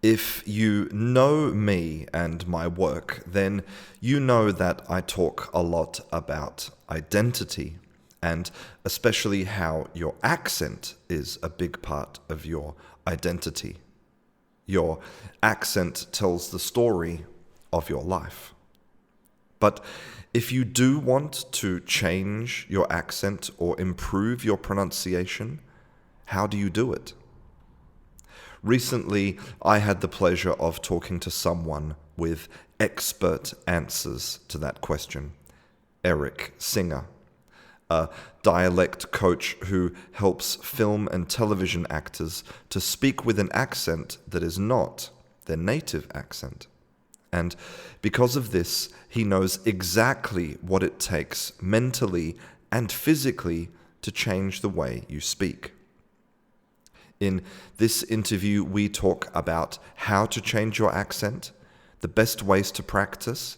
If you know me and my work, then you know that I talk a lot about identity, and especially how your accent is a big part of your identity. Your accent tells the story of your life. But if you do want to change your accent or improve your pronunciation, how do you do it? Recently, I had the pleasure of talking to someone with expert answers to that question, Erik Singer, a dialect coach who helps film and television actors to speak with an accent that is not their native accent. And because of this, he knows exactly what it takes mentally and physically to change the way you speak. In this interview, we talk about how to change your accent, the best ways to practice,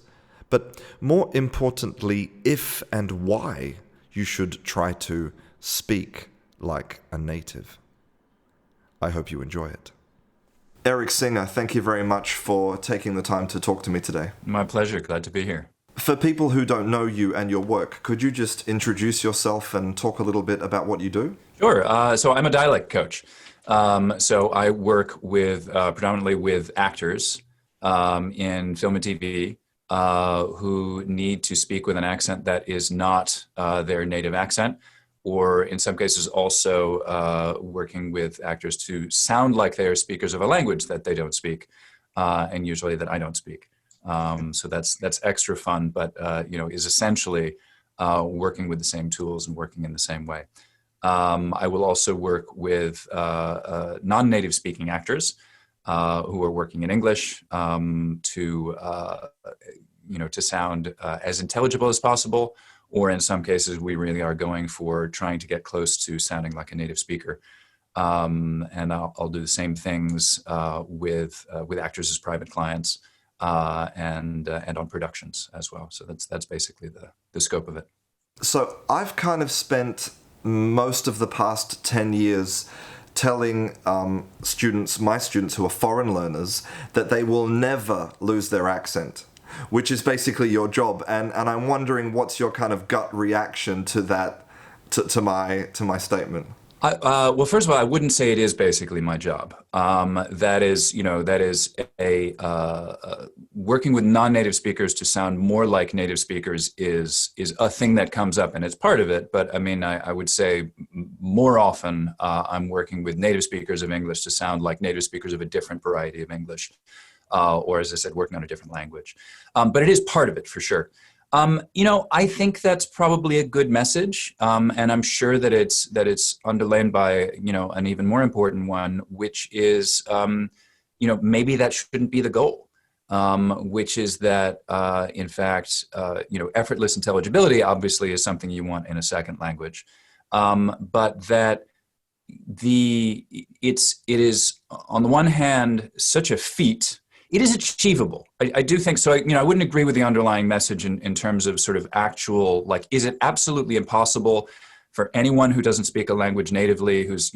but more importantly, if and why you should try to speak like a native. I hope you enjoy it. Erik Singer, thank you very much for taking the time to talk to me today. My pleasure. Glad to be here. For people who don't know you and your work, could you just introduce yourself and talk a little bit about what you do? Sure. So I'm a dialect coach. So I work with predominantly with actors in film and TV who need to speak with an accent that is not their native accent, or in some cases also working with actors to sound like they are speakers of a language that they don't speak, and usually that I don't speak. So that's extra fun, but is essentially working with the same tools and working in the same way. I will also work with non-native speaking actors who are working in English to sound as intelligible as possible, or in some cases we really are going for trying to get close to sounding like a native speaker. And I'll do the same things with actors as private clients and on productions as well. So that's basically the scope of it. So I've kind of spent most of the past 10 years telling my students who are foreign learners, that they will never lose their accent, which is basically your job. And I'm wondering what's your kind of gut reaction to that, to my statement. Well, first of all, I wouldn't say it is basically my job. That is working with non-native speakers to sound more like native speakers is a thing that comes up, and it's part of it. But I mean, I would say more often I'm working with native speakers of English to sound like native speakers of a different variety of English, or as I said, working on a different language. But it is part of it for sure. I think that's probably a good message, and I'm sure that it's underlain by an even more important one, which is maybe that shouldn't be the goal, which is that in fact effortless intelligibility obviously is something you want in a second language, but that it is on the one hand such a feat. It is achievable. I do think so. I wouldn't agree with the underlying message in terms of sort of actual, like, is it absolutely impossible for anyone who doesn't speak a language natively, who's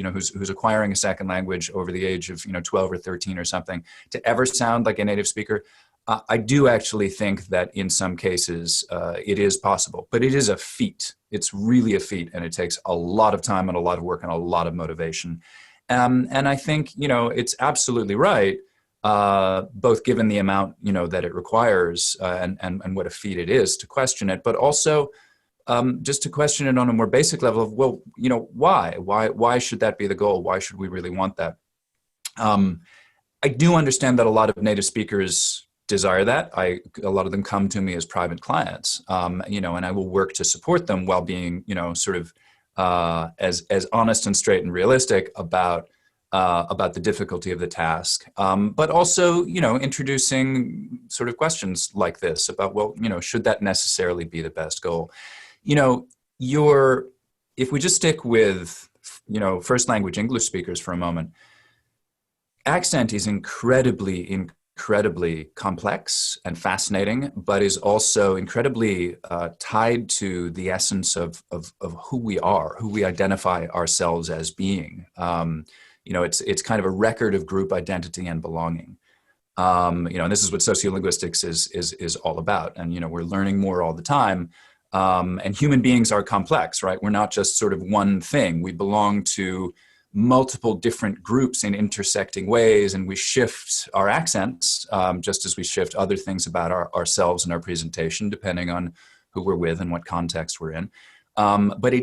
acquiring a second language over the age of 12 or 13 or something, to ever sound like a native speaker? I do actually think that in some cases it is possible, but it is a feat. It's really a feat, and it takes a lot of time and a lot of work and a lot of motivation. And I think it's absolutely right. Both given the amount that it requires and what a feat it is to question it, but also just to question it on a more basic level of, well, why should that be the goal? Why should we really want that? I do understand that a lot of native speakers desire that. A lot of them come to me as private clients, and I will work to support them while being sort of as honest and straight and realistic about the difficulty of the task, but also, introducing sort of questions like this about, well, should that necessarily be the best goal? If we just stick with, first language English speakers for a moment, accent is incredibly complex and fascinating, but is also incredibly tied to the essence of who we are, who we identify ourselves as being. it's kind of a record of group identity and belonging. And this is what sociolinguistics is all about. And, we're learning more all the time. And human beings are complex, right? We're not just sort of one thing. We belong to multiple different groups in intersecting ways, and we shift our accents just as we shift other things about ourselves and our presentation, depending on who we're with and what context we're in. But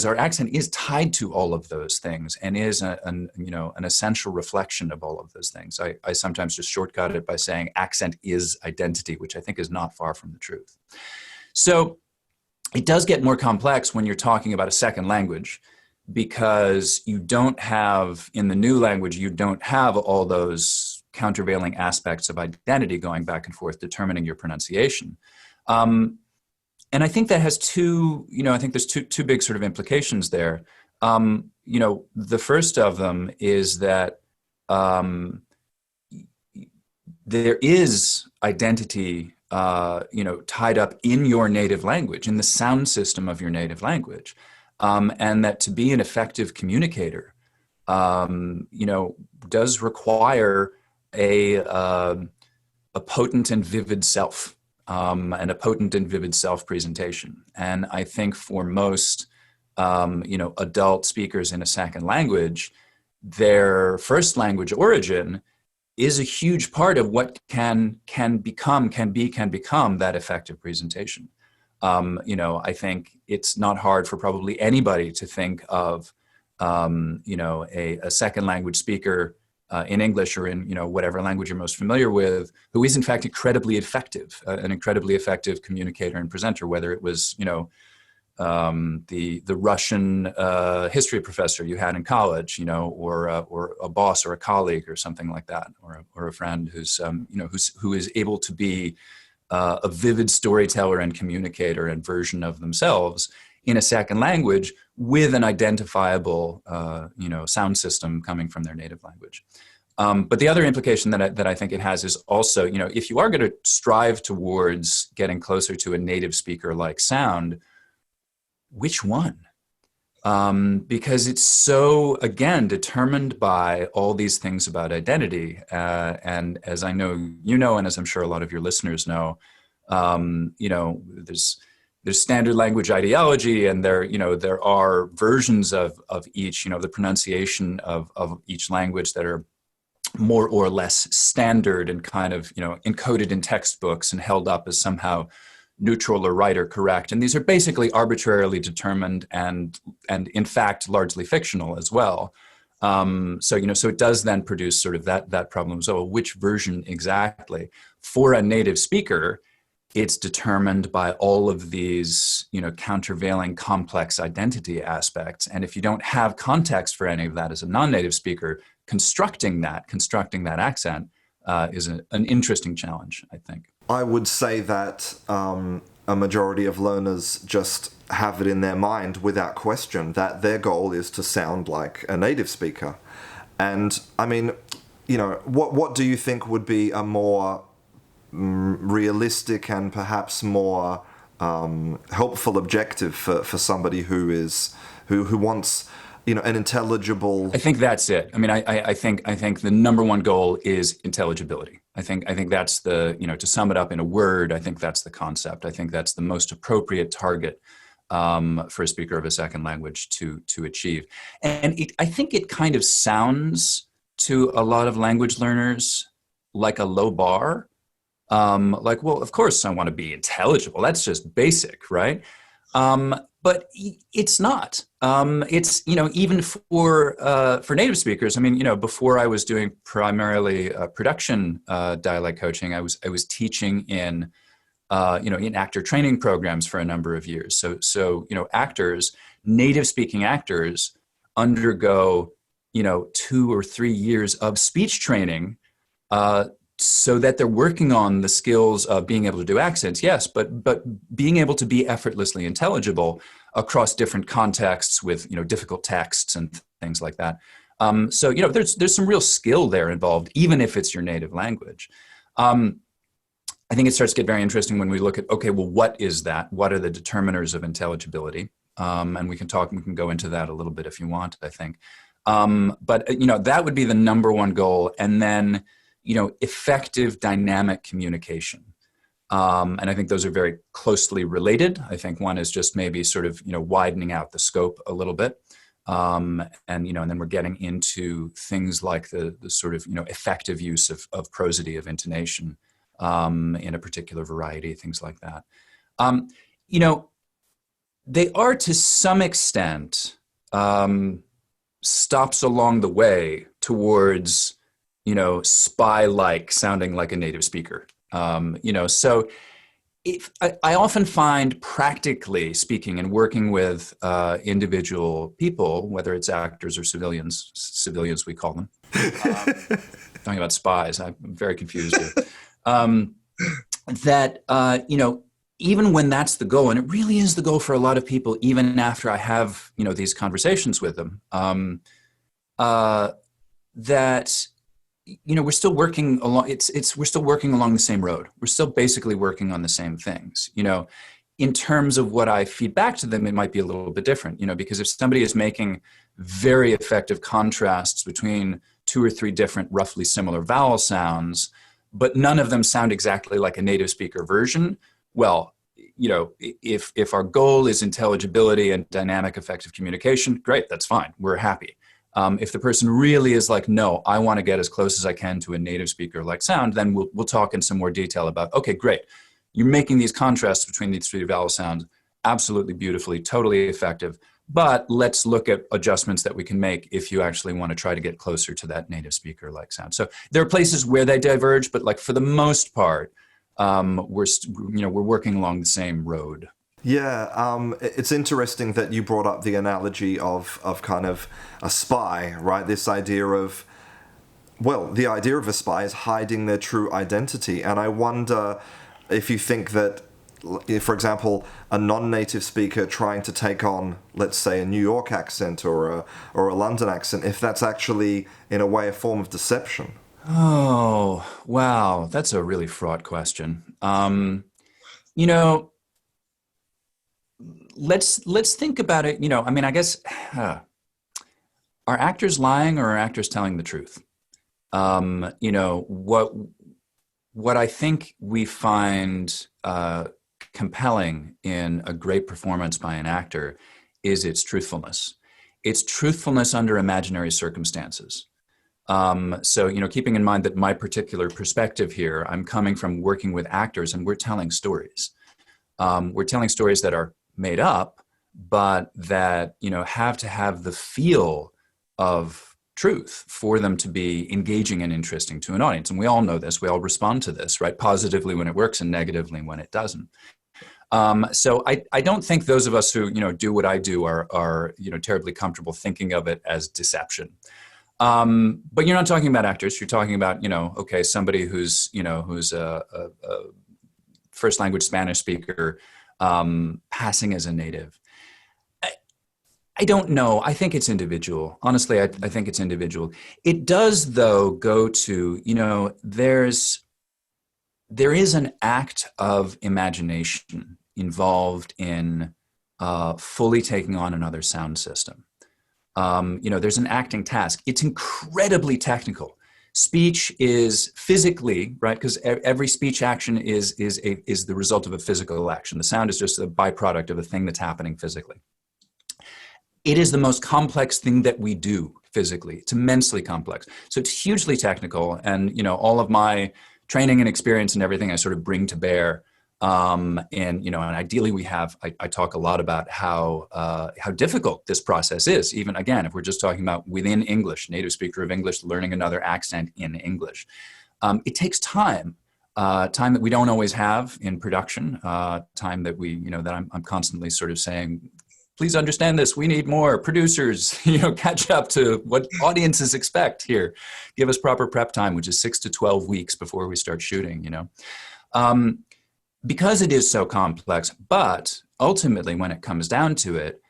our accent is tied to all of those things and is an essential reflection of all of those things. I sometimes just shortcut it by saying accent is identity, which I think is not far from the truth. So it does get more complex when you're talking about a second language, because you don't have, in the new language, you don't have all those countervailing aspects of identity going back and forth, determining your pronunciation. And I think that has I think there's two big sort of implications there. The first of them is that there is identity, tied up in your native language, in the sound system of your native language. And that to be an effective communicator, does require a potent and vivid self, and a potent and vivid self-presentation. And I think for most, adult speakers in a second language, their first language origin is a huge part of what can become that effective presentation. I think it's not hard for probably anybody to think of, a second language speaker in English or in, whatever language you're most familiar with, who is in fact incredibly effective, an incredibly effective communicator and presenter, whether it was, the Russian history professor you had in college, or a boss or a colleague or something like that, or a friend who is able to be a vivid storyteller and communicator and version of themselves in a second language with an identifiable, sound system coming from their native language. But the other implication that I think it has is also, if you are going to strive towards getting closer to a native speaker-like sound, which one? Because it's so, again, determined by all these things about identity. And as I know, and as I'm sure a lot of your listeners know, there's standard language ideology, and there are versions of each, the pronunciation of each language that are more or less standard and kind of, encoded in textbooks and held up as somehow neutral or right or correct. And these are basically arbitrarily determined and in fact, largely fictional as well. So it does then produce sort of that problem. So which version exactly? For a native speaker, it's determined by all of these, countervailing complex identity aspects. And if you don't have context for any of that as a non-native speaker, constructing that accent is an interesting challenge, I think. I would say that a majority of learners just have it in their mind without question that their goal is to sound like a native speaker. And I mean, what do you think would be a more realistic and perhaps more helpful objective for somebody who wants an intelligible... I think that's it. I mean, I think the number one goal is intelligibility. I think that's to sum it up in a word, I think that's the concept. I think that's the most appropriate target for a speaker of a second language to achieve. And I think it kind of sounds to a lot of language learners like a low bar. Well, of course I want to be intelligible. That's just basic, right? But it's not. It's even for native speakers. I mean, before I was doing primarily production dialect coaching, I was teaching in actor training programs for a number of years. So actors, native speaking actors, undergo 2 or 3 years of speech training. So that they're working on the skills of being able to do accents, yes, but being able to be effortlessly intelligible across different contexts with difficult texts and things like that. So there's some real skill there involved, even if it's your native language. I think it starts to get very interesting when we look at, okay, well, what is that? What are the determiners of intelligibility? And we can go into that a little bit if you want, I think. But that would be the number one goal. And then, effective dynamic communication. And I think those are very closely related. I think one is just maybe sort of, widening out the scope a little bit. And then we're getting into things like the sort of, effective use of prosody, of intonation in a particular variety, things like that. They are to some extent stops along the way towards, spy-like, sounding like a native speaker. So I often find, practically speaking, and working with individual people, whether it's actors or civilians we call them, talking about spies, I'm very confused here, that, even when that's the goal, and it really is the goal for a lot of people, even after I have, these conversations with them, that, we're still working along, we're still working along the same road. We're still basically working on the same things. In terms of what I feed back to them, it might be a little bit different, because if somebody is making very effective contrasts between 2 or 3 different roughly similar vowel sounds, but none of them sound exactly like a native speaker version, well, if our goal is intelligibility and dynamic effective communication, great, that's fine. We're happy. If the person really is like, no, I want to get as close as I can to a native speaker like sound, then we'll talk in some more detail about, okay, great. You're making these contrasts between these 3 vowel sounds absolutely beautifully, totally effective. But let's look at adjustments that we can make if you actually want to try to get closer to that native speaker like sound. So there are places where they diverge, but like for the most part, we're working along the same road. Yeah, it's interesting that you brought up the analogy of kind of a spy, right? This idea of, the idea of a spy is hiding their true identity. And I wonder if you think that, for example, a non-native speaker trying to take on, let's say, a New York accent or a London accent, if that's actually, in a way, a form of deception. Oh, wow. That's a really fraught question. Let's think about it. I guess, are actors lying or are actors telling the truth? What I think we find compelling in a great performance by an actor is its truthfulness. It's truthfulness under imaginary circumstances. So, keeping in mind that my particular perspective here, I'm coming from working with actors and we're telling stories. We're telling stories that are made up, but that, have to have the feel of truth for them to be engaging and interesting to an audience. And we all know this. We all respond to this, right? Positively when it works and negatively when it doesn't. So I don't think those of us who, do what I do are terribly comfortable thinking of it as deception. But you're not talking about actors. You're talking about, somebody who's a first language Spanish speaker, passing as a native. I don't know. I think it's individual. Honestly, I think it's individual. It does, though, go to, there is an act of imagination involved in fully taking on another sound system. There's an acting task. It's incredibly technical. Speech is physically, right? Because every speech action is the result of a physical action. The sound is just a byproduct of a thing that's happening physically. It is the most complex thing that we do physically. It's immensely complex. So it's hugely technical. And, all of my training and experience and everything I sort of bring to bear. And ideally I talk a lot about how difficult this process is. Even again, if we're just talking about within English, native speaker of English, learning another accent in English. It takes time that we don't always have in production, time that that I'm constantly sort of saying, please understand this. We need more producers, catch up to what audiences expect here. Give us proper prep time, which is 6 to 12 weeks before we start shooting, because it is so complex. But ultimately, when it comes down to it,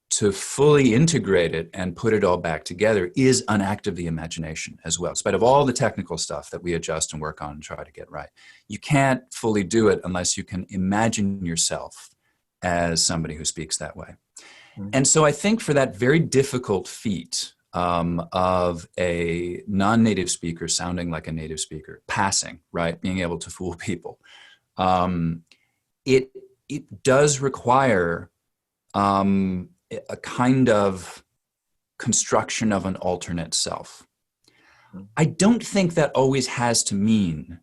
to fully integrate it and put it all back together is an act of the imagination as well. In spite of all the technical stuff that we adjust and work on and try to get right, you can't fully do it unless you can imagine yourself as somebody who speaks that way. And so I think for that very difficult feat of a non-native speaker sounding like a native speaker, passing, right? Being able to fool people. It does require a kind of construction of an alternate self. I don't think that always has to mean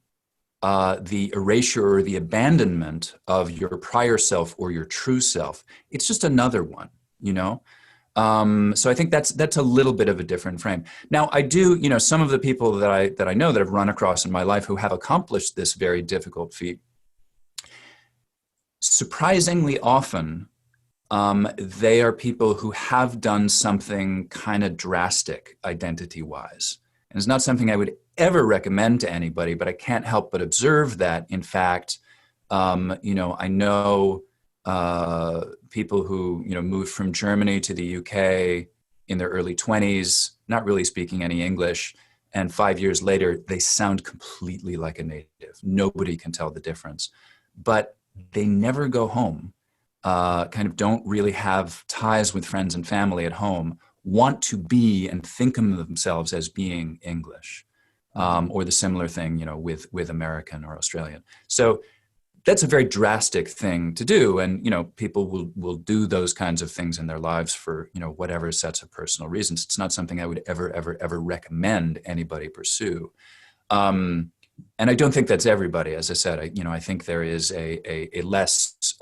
the erasure or the abandonment of your prior self or your true self. It's just another one, you know? So I think that's a little bit of a different frame. Now, I do, you know, some of the people that I know that I've run across in my life who have accomplished this very difficult feat, surprisingly often, they are people who have done something kind of drastic identity-wise. And it's not something I would ever recommend to anybody, but I can't help but observe that. In fact, you know, I know people who, you know, moved from Germany to the UK in their early 20s, not really speaking any English, and 5 years later, they sound completely like a native. Nobody can tell the difference. But they never go home, kind of don't really have ties with friends and family at home, want to be and think of themselves as being English, or the similar thing, you know, with American or Australian. So that's a very drastic thing to do. And, you know, people will do those kinds of things in their lives for, you know, whatever sets of personal reasons. It's not something I would ever recommend anybody pursue. And I don't think that's everybody. As I said, I think there is a less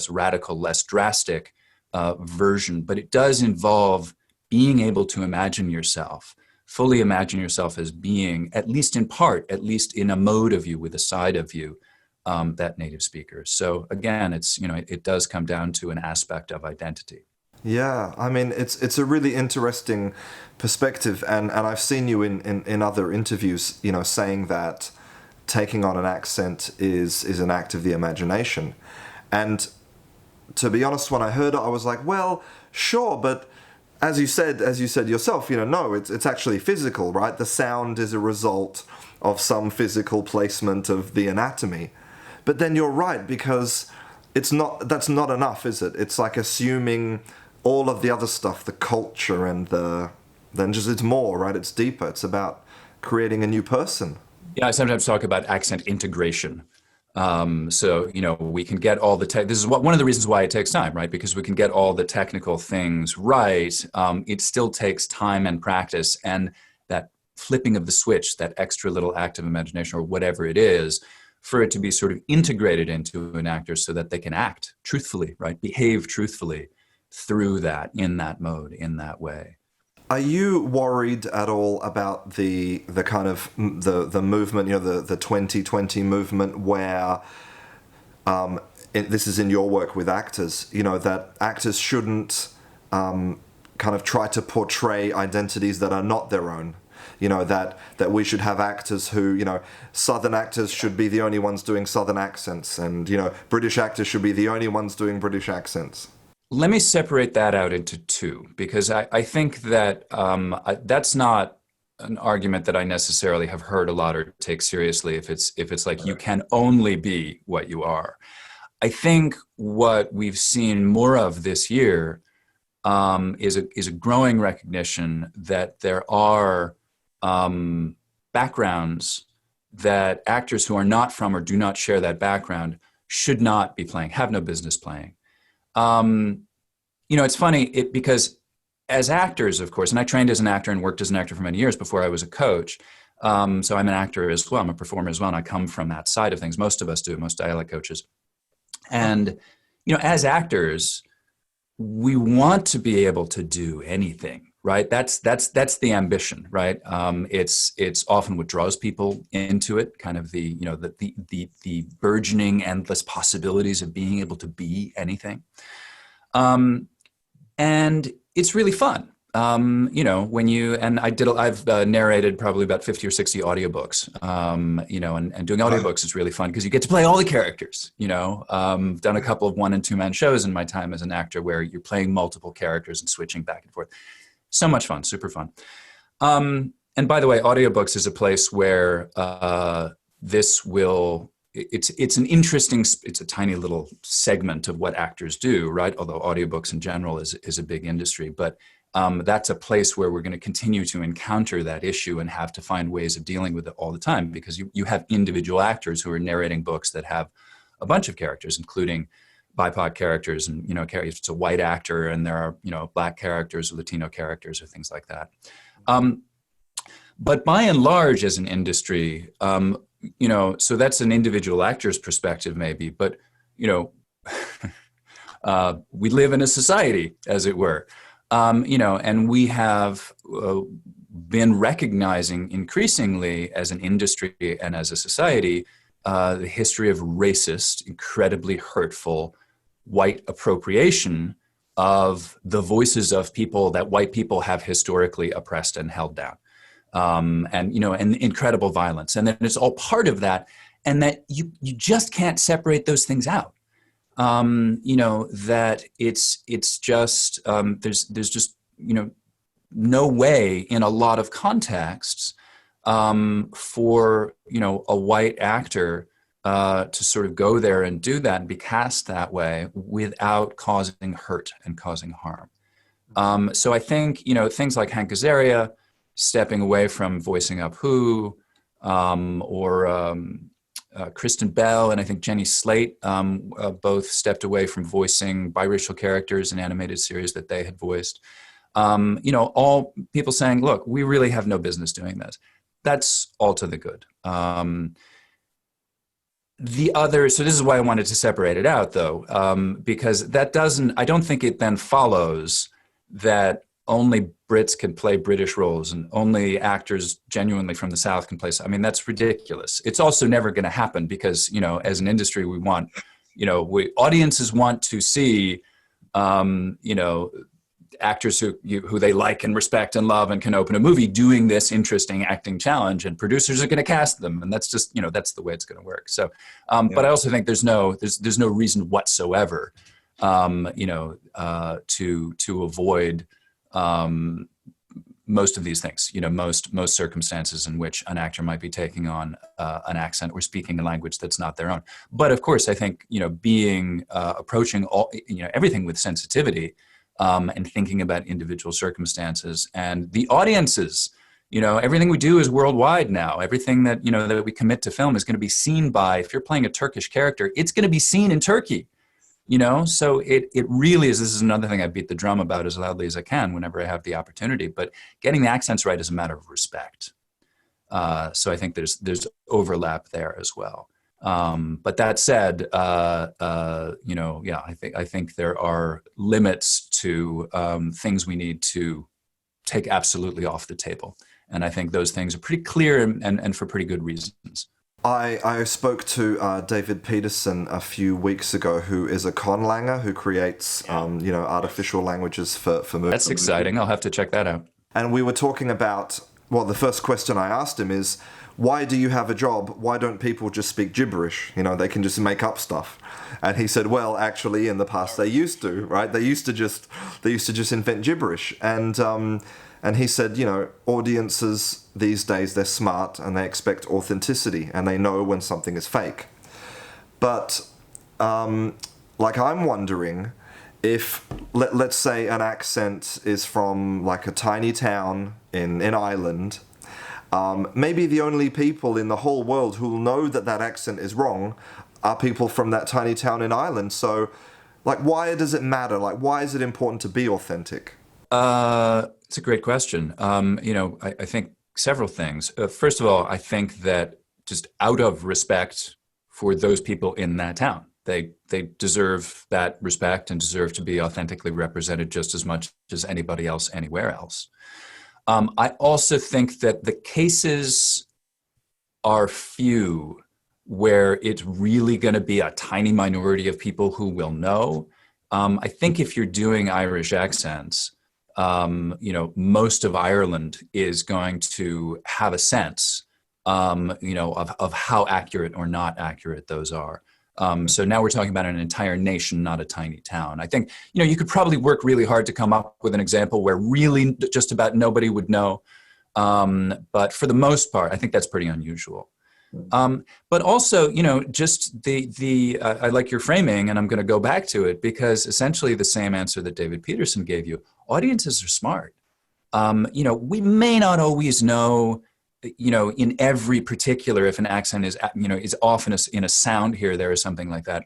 radical, less drastic version, but it does involve being able to imagine yourself, fully imagine yourself as being, at least in part, at least in a mode of you, with a side of you, that native speaker. So again, it's, you know, it does come down to an aspect of identity. Yeah, I mean, it's a really interesting perspective, and I've seen you in other interviews, you know, saying that taking on an accent is an act of the imagination. And to be honest, when I heard it, I was like, well, sure, but as you said yourself, you know, no, it's actually physical, right? The sound is a result of some physical placement of the anatomy. But then you're right, because that's not enough, is it? It's like assuming all of the other stuff, the culture and it's more, right? It's deeper. It's about creating a new person. Yeah, I sometimes talk about accent integration. So, you know, we can get all the this is one of the reasons why it takes time, right? Because we can get all the technical things right. It still takes time and practice, and that flipping of the switch, that extra little act of imagination or whatever it is, for it to be sort of integrated into an actor so that they can act truthfully, right? Behave truthfully through that, in that mode, in that way. Are you worried at all about the kind of the movement, you know, the 2020 movement, where this is in your work with actors, you know, that actors shouldn't kind of try to portray identities that are not their own? You know, that we should have actors who, you know, Southern actors should be the only ones doing Southern accents, and, you know, British actors should be the only ones doing British accents. Let me separate that out into two, because I think that that's not an argument that I necessarily have heard a lot or take seriously if it's like you can only be what you are. I think what we've seen more of this year is a growing recognition that there are backgrounds that actors who are not from or do not share that background should not be playing, have no business playing. You know, it's funny because as actors, of course, and I trained as an actor and worked as an actor for many years before I was a coach. So I'm an actor as well. I'm a performer as well. And I come from that side of things. Most of us do, most dialect coaches. And, you know, as actors, we want to be able to do anything, right? That's the ambition, right? It's often what draws people into it, kind of the burgeoning endless possibilities of being able to be anything. And it's really fun. You know, I've narrated probably about 50 or 60 audiobooks, you know, and doing audiobooks is really fun because you get to play all the characters, you know. Done a couple of 1- and 2-man shows in my time as an actor where you're playing multiple characters and switching back and forth. So much fun, super fun. And by the way, audiobooks is a place where it's an interesting, it's a tiny little segment of what actors do, right? Although audiobooks in general is a big industry. But that's a place where we're going to continue to encounter that issue and have to find ways of dealing with it all the time, because you have individual actors who are narrating books that have a bunch of characters, including BIPOC characters, and if it's a white actor and there are Black characters or Latino characters or things like that. But by and large, as an industry, so that's an individual actor's perspective maybe, but we live in a society, as it were, and we have been recognizing increasingly as an industry and as a society the history of racist, incredibly hurtful white appropriation of the voices of people that white people have historically oppressed and held down, and incredible violence, and then it's all part of that, and that you just can't separate those things out. That it's just there's just no way in a lot of contexts for a white actor to sort of go there and do that and be cast that way without causing hurt and causing harm. So I think things like Hank Azaria stepping away from voicing up Who, or Kristen Bell and I think Jenny Slate both stepped away from voicing biracial characters in animated series that they had voiced. All people saying, look, we really have no business doing this. That's all to the good. So this is why I wanted to separate it out, though, because I don't think it then follows that only Brits can play British roles and only actors genuinely from the South can play. I mean, that's ridiculous. It's also never going to happen because, as an industry, we want, audiences want to see, actors who they like and respect and love and can open a movie doing this interesting acting challenge, and producers are going to cast them, and that's just that's the way it's going to work. So, but I also think there's no reason whatsoever, to avoid most of these things. Most circumstances in which an actor might be taking on an accent or speaking a language that's not their own. But of course, I think approaching everything with sensitivity. And thinking about individual circumstances and the audiences. Everything we do is worldwide now. Everything that that we commit to film is going to be seen by. If you're playing a Turkish character, it's going to be seen in Turkey. So it really is. This is another thing I beat the drum about as loudly as I can whenever I have the opportunity. But getting the accents right is a matter of respect. So I think there's overlap there as well. But that said, I think there are limits to things we need to take absolutely off the table. And I think those things are pretty clear and for pretty good reasons. I spoke to David Peterson a few weeks ago, who is a conlanger who creates, artificial languages for movies. That's exciting. I'll have to check that out. And we were talking about, the first question I asked him is, why do you have a job? Why don't people just speak gibberish? They can just make up stuff. And he said, well, actually, in the past they used to, right? They used to just invent gibberish. And he said, audiences these days, they're smart and they expect authenticity and they know when something is fake. But I'm wondering if, let's say an accent is from like a tiny town in Ireland. Maybe the only people in the whole world who will know that accent is wrong are people from that tiny town in Ireland. So, why does it matter? Why is it important to be authentic? It's a great question. I think several things. First of all, I think that just out of respect for those people in that town, they deserve that respect and deserve to be authentically represented just as much as anybody else anywhere else. I also think that the cases are few where it's really going to be a tiny minority of people who will know. I think if you're doing Irish accents, most of Ireland is going to have a sense, of how accurate or not accurate those are. So now we're talking about an entire nation, not a tiny town. I think, you could probably work really hard to come up with an example where really just about nobody would know. But for the most part, I think that's pretty unusual. But also, just I like your framing, and I'm going to go back to it because essentially the same answer that David Peterson gave you, audiences are smart. We may not always know, in every particular, if an accent is often in a sound here, there, or something like that.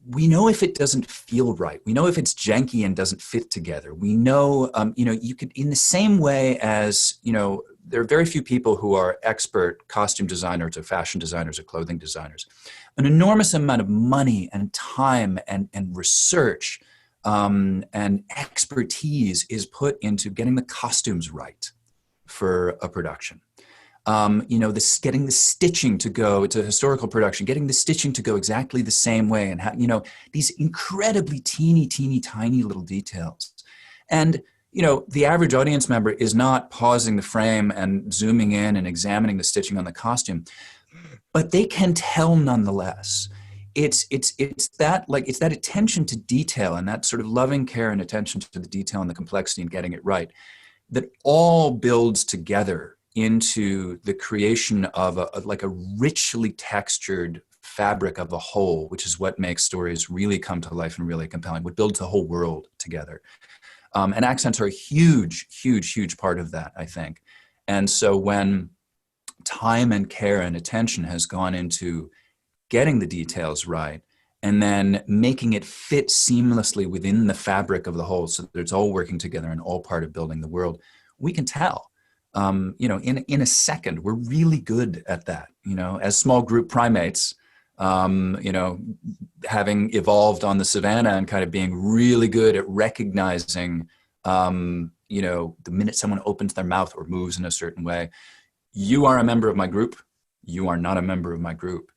We know if it doesn't feel right. We know if it's janky and doesn't fit together. We know, you could, in the same way as, there are very few people who are expert costume designers or fashion designers or clothing designers. An enormous amount of money and time and research and expertise is put into getting the costumes right for a production. Getting the stitching to go, it's a historical production, getting the stitching to go exactly the same way, and these incredibly teeny, tiny little details. And, the average audience member is not pausing the frame and zooming in and examining the stitching on the costume, but they can tell nonetheless. It's that attention to detail and that sort of loving care and attention to the detail and the complexity and getting it right that all builds together into the creation of a richly textured fabric of a whole, which is what makes stories really come to life and really compelling, what builds the whole world together. And accents are a huge part of that, I think. And so when time and care and attention has gone into getting the details right and then making it fit seamlessly within the fabric of the whole so that it's all working together and all part of building the world, we can tell. In a second, we're really good at that, as small group primates, having evolved on the savannah and kind of being really good at recognizing, the minute someone opens their mouth or moves in a certain way. You are a member of my group. You are not a member of my group.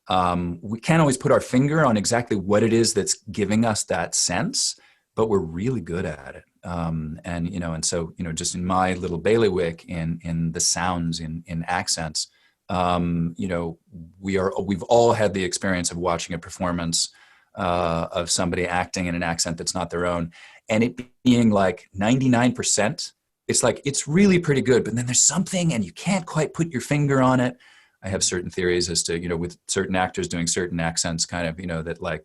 We can't always put our finger on exactly what it is that's giving us that sense, but we're really good at it. And so just in my little bailiwick in the sounds in accents, we've all had the experience of watching a performance of somebody acting in an accent that's not their own, and it being like 99%. It's like, it's really pretty good, but then there's something and you can't quite put your finger on it. I have certain theories as to, with certain actors doing certain accents kind of, that I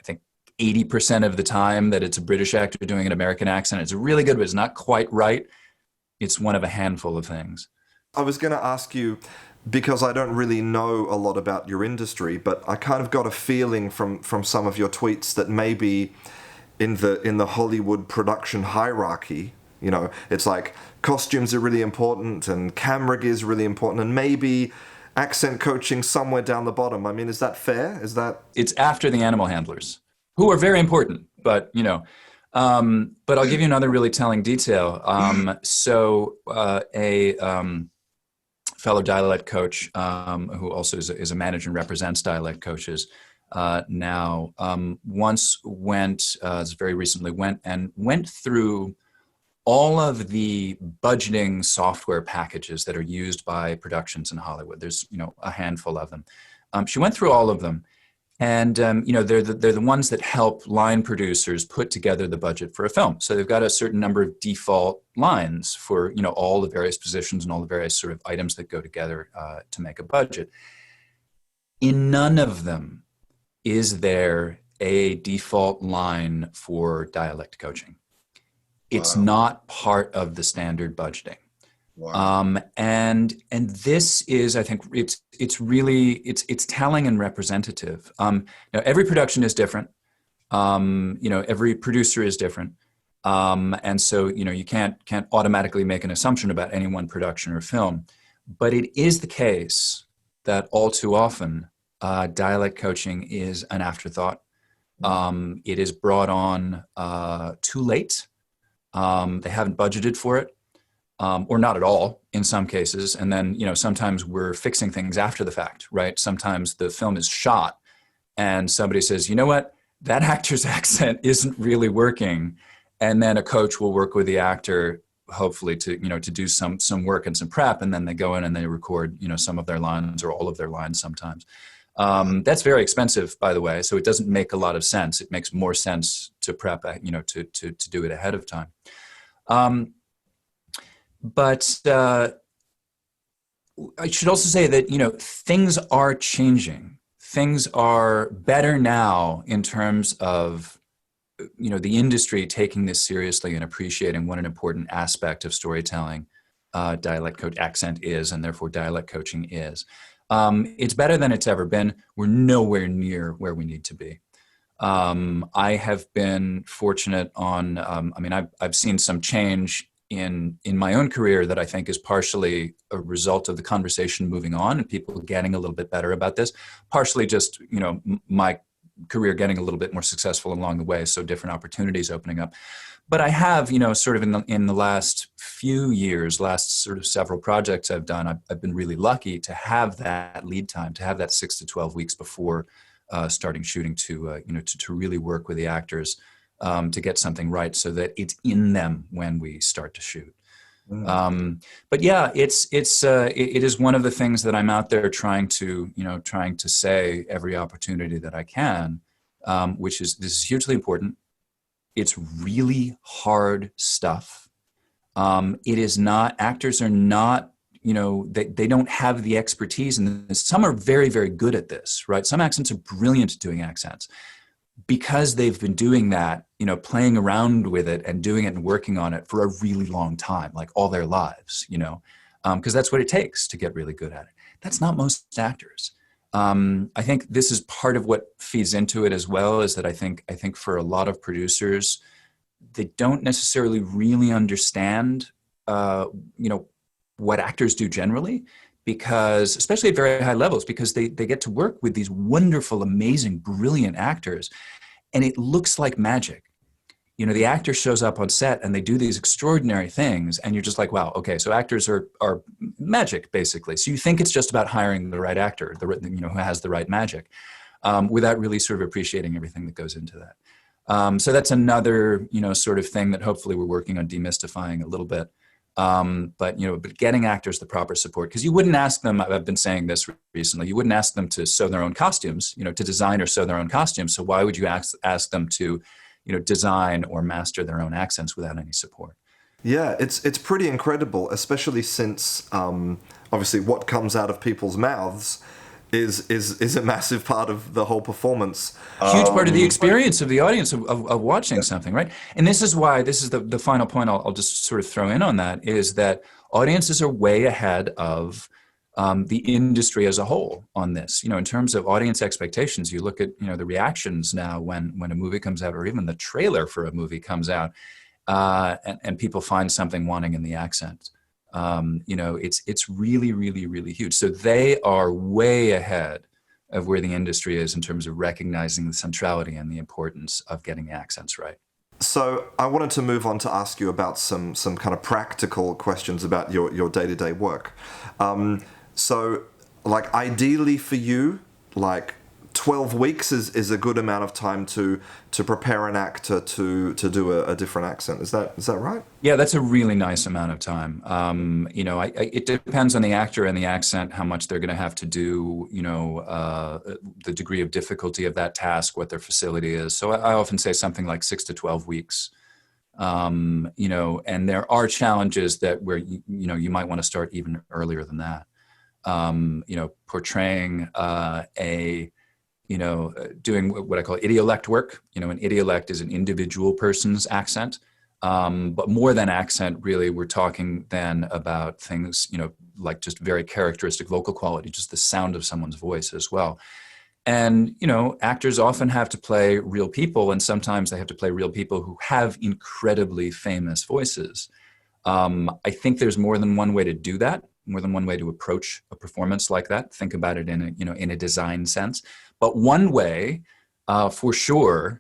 think 80% of the time that it's a British actor doing an American accent, it's really good, but it's not quite right. It's one of a handful of things. I was going to ask you, because I don't really know a lot about your industry, but I kind of got a feeling from some of your tweets that maybe in the Hollywood production hierarchy, it's like costumes are really important and camera gear is really important, and maybe accent coaching somewhere down the bottom. I mean, is that fair? It's after the animal handlers, who are very important, but but I'll give you another really telling detail. So a fellow dialect coach, who also is a manager and represents dialect coaches now, once very recently went through all of the budgeting software packages that are used by productions in Hollywood. There's a handful of them. She went through all of them. And they're the ones that help line producers put together the budget for a film. So they've got a certain number of default lines for all the various positions and all the various sort of items that go together to make a budget. In none of them is there a default line for dialect coaching. It's not part of the standard budgeting. Wow. And this is, I think, it's really telling and representative. Now every production is different. Every producer is different. And so, you can't automatically make an assumption about any one production or film, but it is the case that all too often, dialect coaching is an afterthought. It is brought on too late. They haven't budgeted for it. Or not at all in some cases. And then, sometimes we're fixing things after the fact, right? Sometimes the film is shot and somebody says, you know what, that actor's accent isn't really working. And then a coach will work with the actor, hopefully to do some work and some prep. And then they go in and they record, some of their lines or all of their lines sometimes. That's very expensive, by the way. So it doesn't make a lot of sense. It makes more sense to prep, to do it ahead of time. But I should also say that, things are changing. Things are better now in terms of the industry taking this seriously and appreciating what an important aspect of storytelling dialect coach accent is, and therefore dialect coaching is. It's better than it's ever been. We're nowhere near where we need to be. I have been fortunate on, I've seen some change in my own career that I think is partially a result of the conversation moving on and people getting a little bit better about this, partially just, my career getting a little bit more successful along the way, so different opportunities opening up. But I have, sort of in the last few years, last sort of several projects I've done, I've been really lucky to have that lead time, to have that 6 to 12 weeks before starting shooting to really work with the actors to get something right so that it's in them when we start to shoot. But yeah, it is one of the things that I'm out there trying to say every opportunity that I can, which is, this is hugely important. It's really hard stuff. It is not, actors are not, they don't have the expertise in this. Some are very, very good at this, right? Some accents are brilliant at doing accents because they've been doing that, playing around with it and doing it and working on it for a really long time, like all their lives, because that's what it takes to get really good at it. That's not most actors. I think this is part of what feeds into it as well, is that I think for a lot of producers, they don't necessarily really understand, what actors do generally, because, especially at very high levels, because they get to work with these wonderful, amazing, brilliant actors, and it looks like magic. The actor shows up on set and they do these extraordinary things, and you're just like, wow, okay, so actors are magic, basically. So you think it's just about hiring the right actor, who has the right magic, without really sort of appreciating everything that goes into that. So that's another, sort of thing that hopefully we're working on demystifying a little bit. But getting actors the proper support, because you wouldn't ask them, I've been saying this recently, you wouldn't ask them to sew their own costumes, to design or sew their own costumes. So why would you ask them to, design or master their own accents without any support? Yeah, it's pretty incredible, especially since obviously what comes out of people's mouths is a massive part of the whole performance. Huge part of the experience of the audience of watching something, right? And this is why, this is the final point I'll just sort of throw in on that, is that audiences are way ahead of the industry as a whole on this. In terms of audience expectations, you look at, the reactions now when a movie comes out, or even the trailer for a movie comes out, and people find something wanting in the accent. It's really, really, really huge. So they are way ahead of where the industry is in terms of recognizing the centrality and the importance of getting the accents right. So I wanted to move on to ask you about some kind of practical questions about your day-to-day work. So, like, ideally for you, like 12 weeks is a good amount of time to prepare an actor to do a different accent. Is that right? Yeah, that's a really nice amount of time. It depends on the actor and the accent, how much they're going to have to do, the degree of difficulty of that task, what their facility is. So I often say something like 6 to 12 weeks. And there are challenges that where, you might want to start even earlier than that. Portraying doing what I call idiolect work. An idiolect is an individual person's accent. But more than accent, really, we're talking then about things, like just very characteristic vocal quality, just the sound of someone's voice as well. And, actors often have to play real people, and sometimes they have to play real people who have incredibly famous voices. I think there's more than one way to do that, more than one way to approach a performance like that. Think about it in a design sense. But one way, for sure,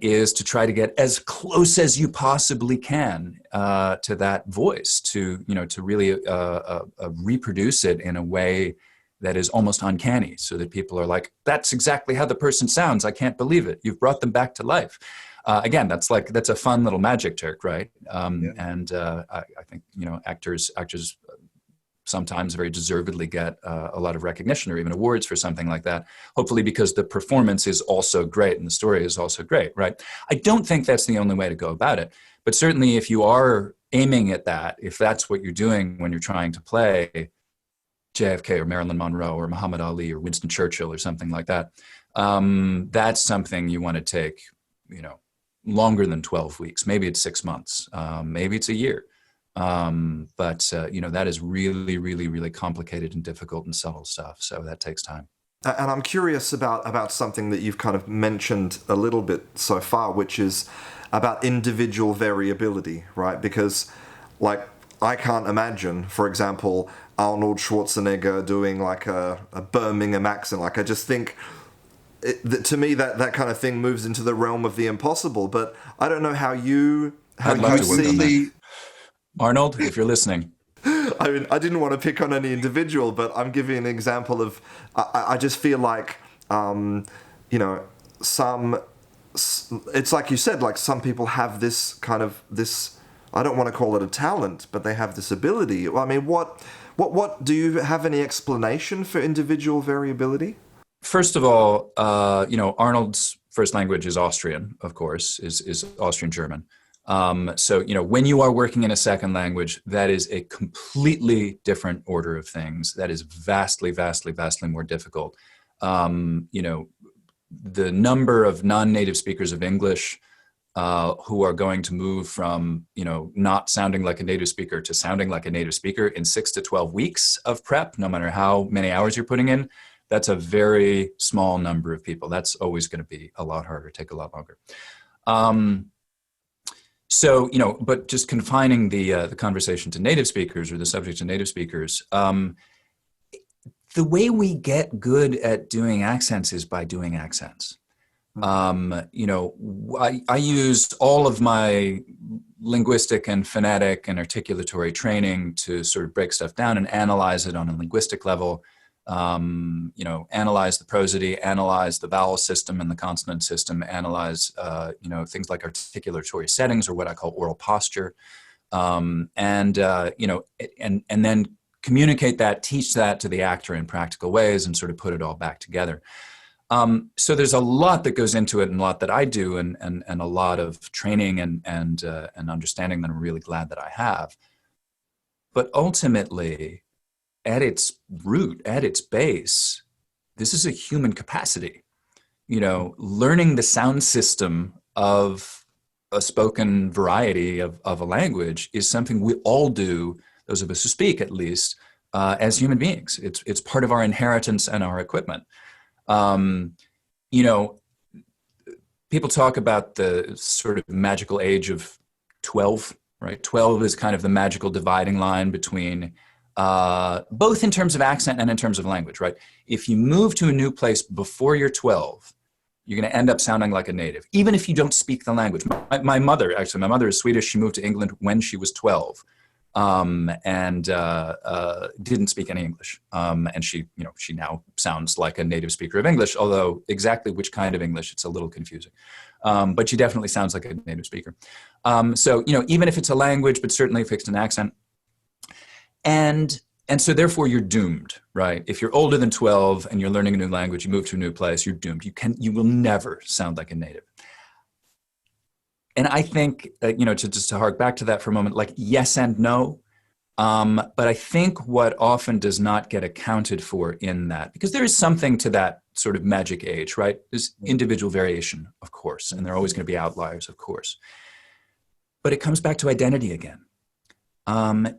is to try to get as close as you possibly can to that voice, to really reproduce it in a way that is almost uncanny, so that people are like, that's exactly how the person sounds. I can't believe it. You've brought them back to life. Again, that's a fun little magic trick, right? And I think actors sometimes very deservedly get a lot of recognition or even awards for something like that, hopefully because the performance is also great and the story is also great, right? I don't think that's the only way to go about it, but certainly if you are aiming at that, if that's what you're doing when you're trying to play JFK or Marilyn Monroe or Muhammad Ali or Winston Churchill or something like that, that's something you want to take, longer than 12 weeks. Maybe it's 6 months. Maybe it's a year. But that is really, really, really complicated and difficult and subtle stuff. So that takes time. And I'm curious about something that you've kind of mentioned a little bit so far, which is about individual variability, right? Because, like, I can't imagine, for example, Arnold Schwarzenegger doing like a Birmingham accent. Like, I just think, to me, that kind of thing moves into the realm of the impossible. But I don't know how you see. Arnold, if you're listening. I mean, I didn't want to pick on any individual, but I'm giving an example of, I just feel like, it's like you said, like some people have this kind of, I don't want to call it a talent, but they have this ability. I mean, what do you have any explanation for individual variability? First of all, Arnold's first language is Austrian, of course, is Austrian German. So, when you are working in a second language, that is a completely different order of things. That is vastly, vastly, vastly more difficult. The number of non-native speakers of English who are going to move from, not sounding like a native speaker to sounding like a native speaker in 6 to 12 weeks of prep, no matter how many hours you're putting in, that's a very small number of people. That's always going to be a lot harder, take a lot longer. So, but just confining the conversation to native speakers or the subject to native speakers, the way we get good at doing accents is by doing accents. I use all of my linguistic and phonetic and articulatory training to sort of break stuff down and analyze it on a linguistic level. Analyze the prosody, analyze the vowel system and the consonant system, analyze, things like articulatory settings or what I call oral posture, and then communicate that, teach that to the actor in practical ways and sort of put it all back together. So there's a lot that goes into it and a lot that I do and a lot of training and understanding that I'm really glad that I have. But ultimately, at its root, at its base, this is a human capacity. Learning the sound system of a spoken variety of a language is something we all do, those of us who speak at least, as human beings. It's part of our inheritance and our equipment. People talk about the sort of magical age of 12, right? 12 is kind of the magical dividing line between both in terms of accent and in terms of language, right? If you move to a new place before you're 12, you're going to end up sounding like a native, even if you don't speak the language. My mother is Swedish. She moved to England when she was 12 and didn't speak any English. And she now sounds like a native speaker of English, although exactly which kind of English, it's a little confusing. But she definitely sounds like a native speaker. So, even if it's a language, but certainly if it's an accent, and so therefore you're doomed, right? If you're older than 12 and you're learning a new language, you move to a new place, you're doomed. You will never sound like a native. And I think, to hark back to that for a moment, like yes and no. But I think what often does not get accounted for in that, because there is something to that sort of magic age, right? There's individual variation, of course, and there are always going to be outliers, of course. But it comes back to identity again.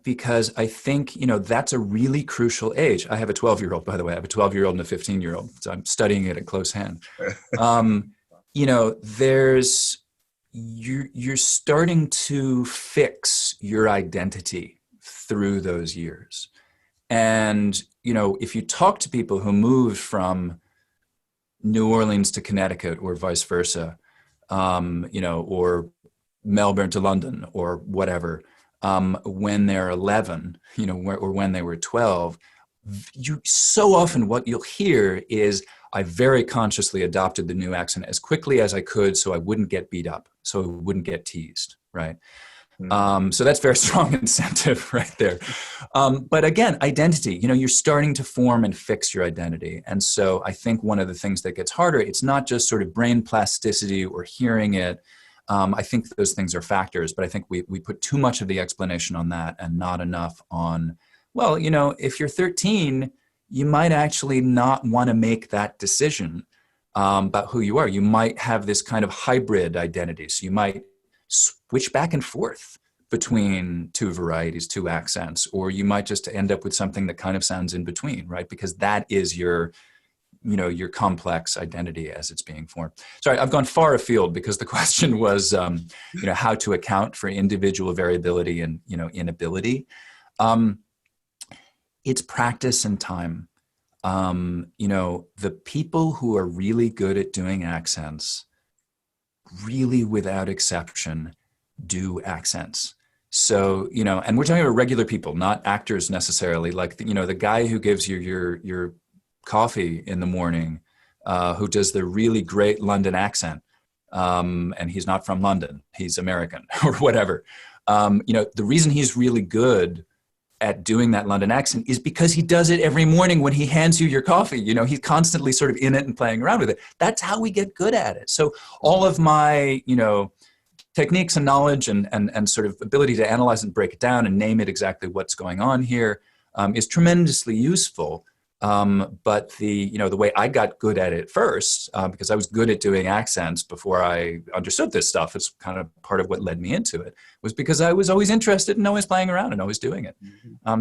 Because I think, that's a really crucial age. I have a 12-year-old, by the way. I have a 12-year-old and a 15-year-old. So I'm studying it at close hand. You're starting to fix your identity through those years. And, if you talk to people who moved from New Orleans to Connecticut or vice versa, or Melbourne to London or whatever, when they're 11, or when they were 12, so often what you'll hear is, I very consciously adopted the new accent as quickly as I could so I wouldn't get beat up, so I wouldn't get teased, right? Mm-hmm. So that's very strong incentive right there. But again, identity, you're starting to form and fix your identity. And so I think one of the things that gets harder, it's not just sort of brain plasticity or hearing it. I think those things are factors, but I think we put too much of the explanation on that and not enough on, well, if you're 13, you might actually not want to make that decision about who you are. You might have this kind of hybrid identity. So you might switch back and forth between two varieties, two accents, or you might just end up with something that kind of sounds in between, right? Because that is your, your complex identity as it's being formed. Sorry, I've gone far afield because the question was, how to account for individual variability and, inability. It's practice and time. The people who are really good at doing accents, really without exception, do accents. So, and we're talking about regular people, not actors necessarily, like, the guy who gives you your coffee in the morning, who does the really great London accent. And he's not from London, he's American or whatever. The reason he's really good at doing that London accent is because he does it every morning when he hands you your coffee. He's constantly sort of in it and playing around with it. That's how we get good at it. So all of my, techniques and knowledge and sort of ability to analyze and break it down and name it exactly what's going on here is tremendously useful. But the way I got good at it first, because I was good at doing accents before I understood this stuff, it's kind of part of what led me into it, was because I was always interested and always playing around and always doing it.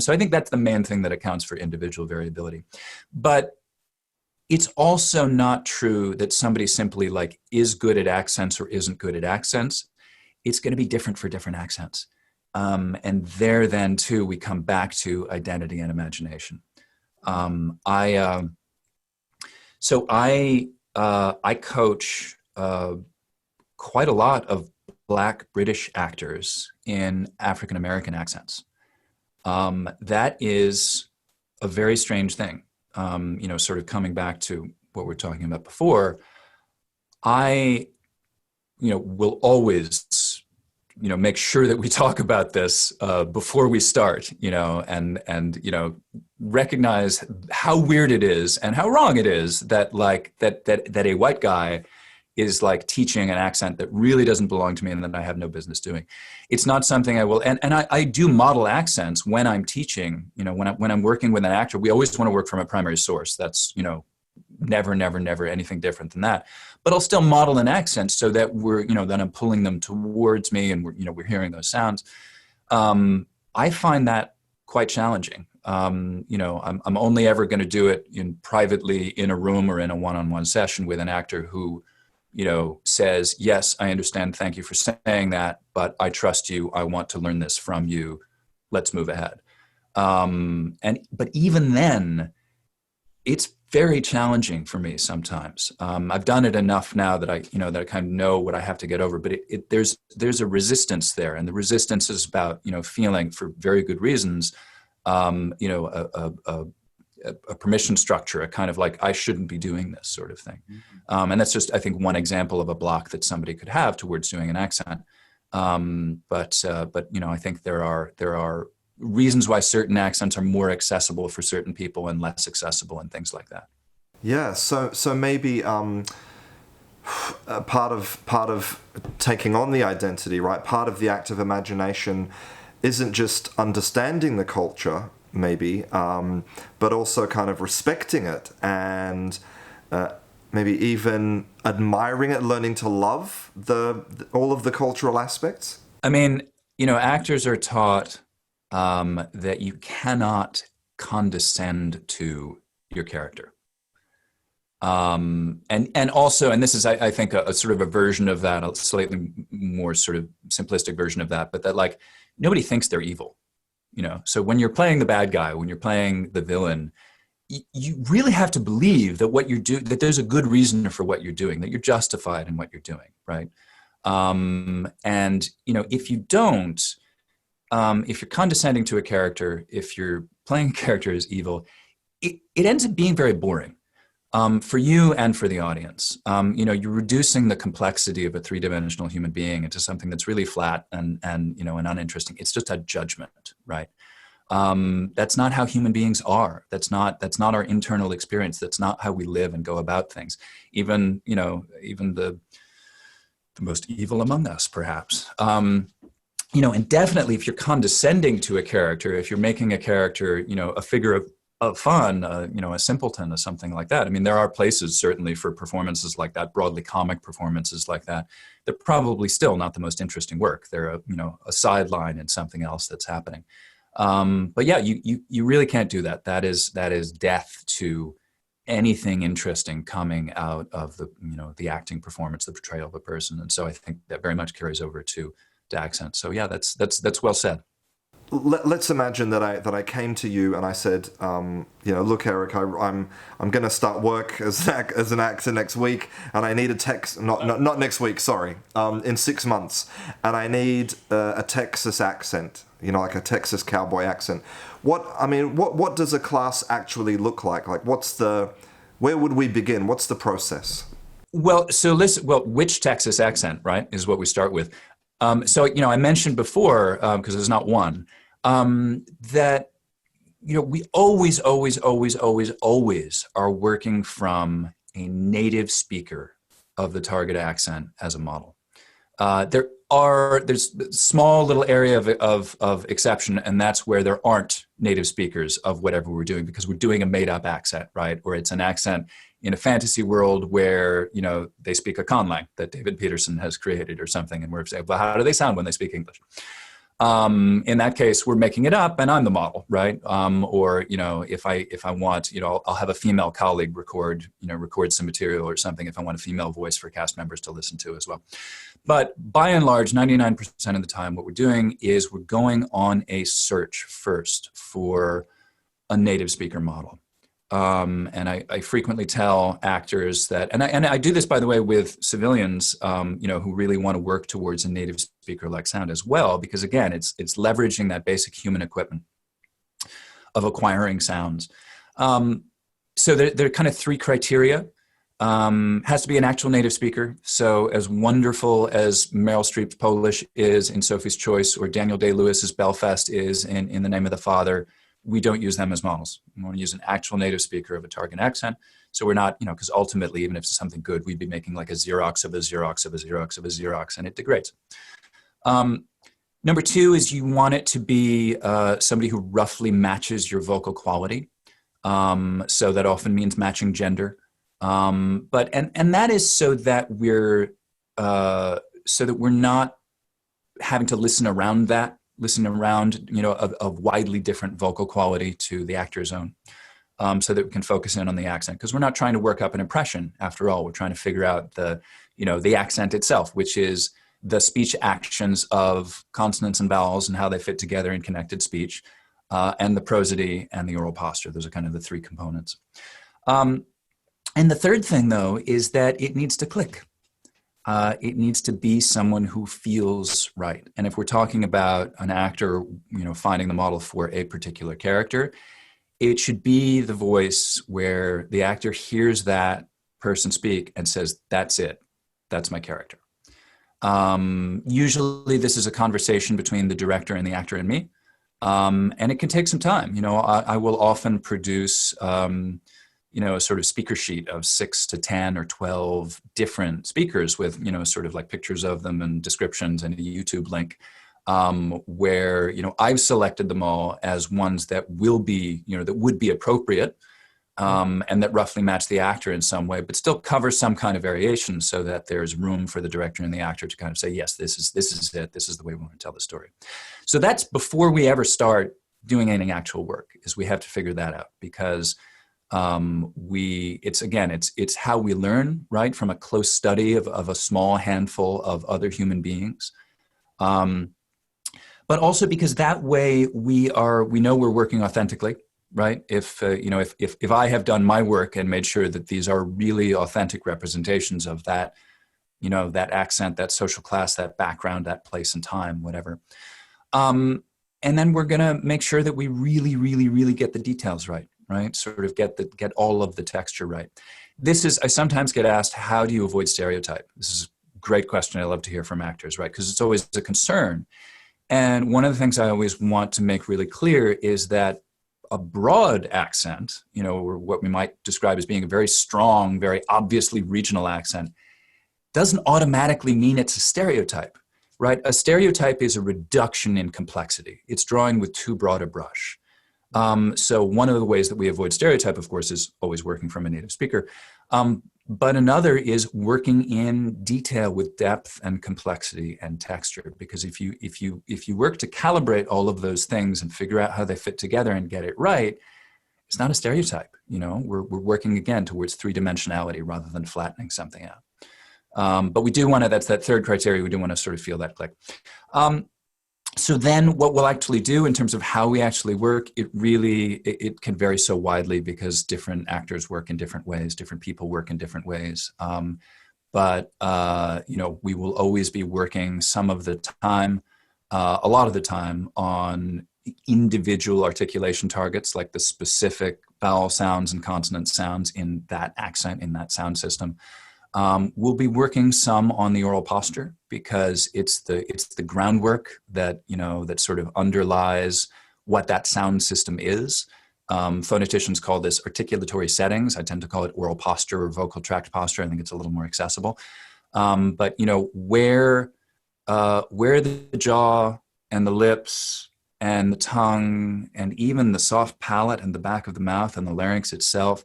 So I think that's the main thing that accounts for individual variability. But it's also not true that somebody simply is good at accents or isn't good at accents. It's going to be different for different accents. And there then too, we come back to identity and imagination. I coach quite a lot of Black British actors in African American accents. That is a very strange thing. Sort of coming back to what we're talking about before, I will always make sure that we talk about this before we start, and recognize how weird it is and how wrong it is that that a white guy is teaching an accent that really doesn't belong to me and that I have no business doing. It's not something I will, and I do model accents when I'm teaching, when I'm working with an actor. We always want to work from a primary source. That's, never anything different than that. But I'll still model an accent so that we're, then I'm pulling them towards me and we're hearing those sounds. I find that quite challenging. I'm only ever going to do it privately in a room or in a one-on-one session with an actor who, says, yes, I understand. Thank you for saying that, but I trust you. I want to learn this from you. Let's move ahead. But even then, it's very challenging for me sometimes. I've done it enough now that I kind of know what I have to get over, but there's a resistance there. And the resistance is about, feeling, for very good reasons, a permission structure, a kind of I shouldn't be doing this sort of thing. And that's just, I think, one example of a block that somebody could have towards doing an accent. But I think there are reasons why certain accents are more accessible for certain people and less accessible and things like that. Yeah. So maybe part of taking on the identity, right? Part of the act of imagination isn't just understanding the culture, maybe, but also kind of respecting it and maybe even admiring it, learning to love all of the cultural aspects. I mean, actors are taught that you cannot condescend to your character. And also, and this is, I think, a sort of a version of that, a slightly more sort of simplistic version of that, but that nobody thinks they're evil. So when you're playing the bad guy, when you're playing the villain, you really have to believe that what you do, that there's a good reason for what you're doing, that you're justified in what you're doing, right? And if you don't, if you're condescending to a character, if you're playing a character as evil, it ends up being very boring. For you and for the audience. You're reducing the complexity of a three-dimensional human being into something that's really flat and uninteresting. It's just a judgment, right? That's not how human beings are. That's not our internal experience. That's not how we live and go about things. Even the most evil among us, perhaps. And definitely if you're condescending to a character, if you're making a character, a figure of fun, a simpleton or something like that. I mean, there are places certainly for performances like that, broadly comic performances like that. They're probably still not the most interesting work. They're a sideline in something else that's happening. But yeah, you really can't do that. That is death to anything interesting coming out of the acting performance, the portrayal of a person. And so I think that very much carries over to accent. So yeah, that's well said. Let's imagine that I came to you and I said, look, Erik, I'm going to start work as an actor next week, and I need a text. Not next week, sorry. In 6 months, and I need a Texas accent. Like a Texas cowboy accent. What does a class actually look like? Like, where would we begin? What's the process? Well, so listen. Well, which Texas accent, right, is what we start with. So I mentioned before, because there's not one, that we always are working from a native speaker of the target accent as a model. There's a small little area of exception, and that's where there aren't native speakers of whatever we're doing, because we're doing a made-up accent, right? Or it's an accent in a fantasy world where they speak a conlang that David Peterson has created or something, and we're saying, well, how do they sound when they speak English? In that case, we're making it up, and I'm the model, right? Or if I want, I'll have a female colleague record some material or something if I want a female voice for cast members to listen to as well. But by and large, 99% of the time, what we're doing is we're going on a search first for a native speaker model. And I frequently tell actors that, and I do this, by the way, with civilians, who really want to work towards a native speaker-like sound as well, because again, it's leveraging that basic human equipment of acquiring sounds. So there are kind of three criteria. Has to be an actual native speaker. So as wonderful as Meryl Streep's Polish is in Sophie's Choice, or Daniel Day-Lewis's Belfast is in The Name of the Father, we don't use them as models. We want to use an actual native speaker of a target accent. So we're not, because ultimately, even if it's something good, we'd be making like a Xerox of a Xerox of a Xerox of a Xerox, and it degrades. Number two is you want it to be somebody who roughly matches your vocal quality. So that often means matching gender. But that is so that we're not having to listen around of widely different vocal quality to the actor's own, so that we can focus in on the accent, because we're not trying to work up an impression. After all, we're trying to figure out the accent itself, which is the speech actions of consonants and vowels and how they fit together in connected speech, and the prosody and the oral posture. Those are kind of the three components. And the third thing, though, is that it needs to click. It needs to be someone who feels right. And if we're talking about an actor, finding the model for a particular character, it should be the voice where the actor hears that person speak and says, that's it. That's my character. Usually this is a conversation between the director and the actor and me. And it can take some time. I will often produce a sort of speaker sheet of 6 to 10 or 12 different speakers with, sort of like pictures of them and descriptions and a YouTube link, where, I've selected them all as ones that will be, that would be appropriate, and that roughly match the actor in some way, but still cover some kind of variation so that there's room for the director and the actor to kind of say, yes, this is it. This is the way we want to tell the story. So that's before we ever start doing any actual work, is we have to figure that out, because it's how we learn, right, from a close study of a small handful of other human beings, but also because that way we know we're working authentically, right? If I have done my work and made sure that these are really authentic representations of that, that accent, that social class, that background, that place and time, whatever. And then we're going to make sure that we really, really, really get the details right. Right? Sort of get all of the texture right. I sometimes get asked, how do you avoid stereotype? This is a great question I love to hear from actors, right? Because it's always a concern. And one of the things I always want to make really clear is that a broad accent, or what we might describe as being a very strong, very obviously regional accent, doesn't automatically mean it's a stereotype, right? A stereotype is a reduction in complexity. It's drawing with too broad a brush. So one of the ways that we avoid stereotype, of course, is always working from a native speaker. But another is working in detail with depth and complexity and texture. Because if you work to calibrate all of those things and figure out how they fit together and get it right, it's not a stereotype. We're working again towards three-dimensionality rather than flattening something out. But we do want to, that's that third criteria, we do want to sort of feel that click. So then what we'll actually do in terms of how we actually work, it can vary so widely because different actors work in different ways, different people work in different ways. But we will always be working some of the time, a lot of the time, on individual articulation targets, like the specific vowel sounds and consonant sounds in that accent, in that sound system. We'll be working some on the oral posture because it's the groundwork that sort of underlies what that sound system is. Phoneticians call this articulatory settings. I tend to call it oral posture or vocal tract posture. I think it's a little more accessible. But where the jaw and the lips and the tongue and even the soft palate and the back of the mouth and the larynx itself,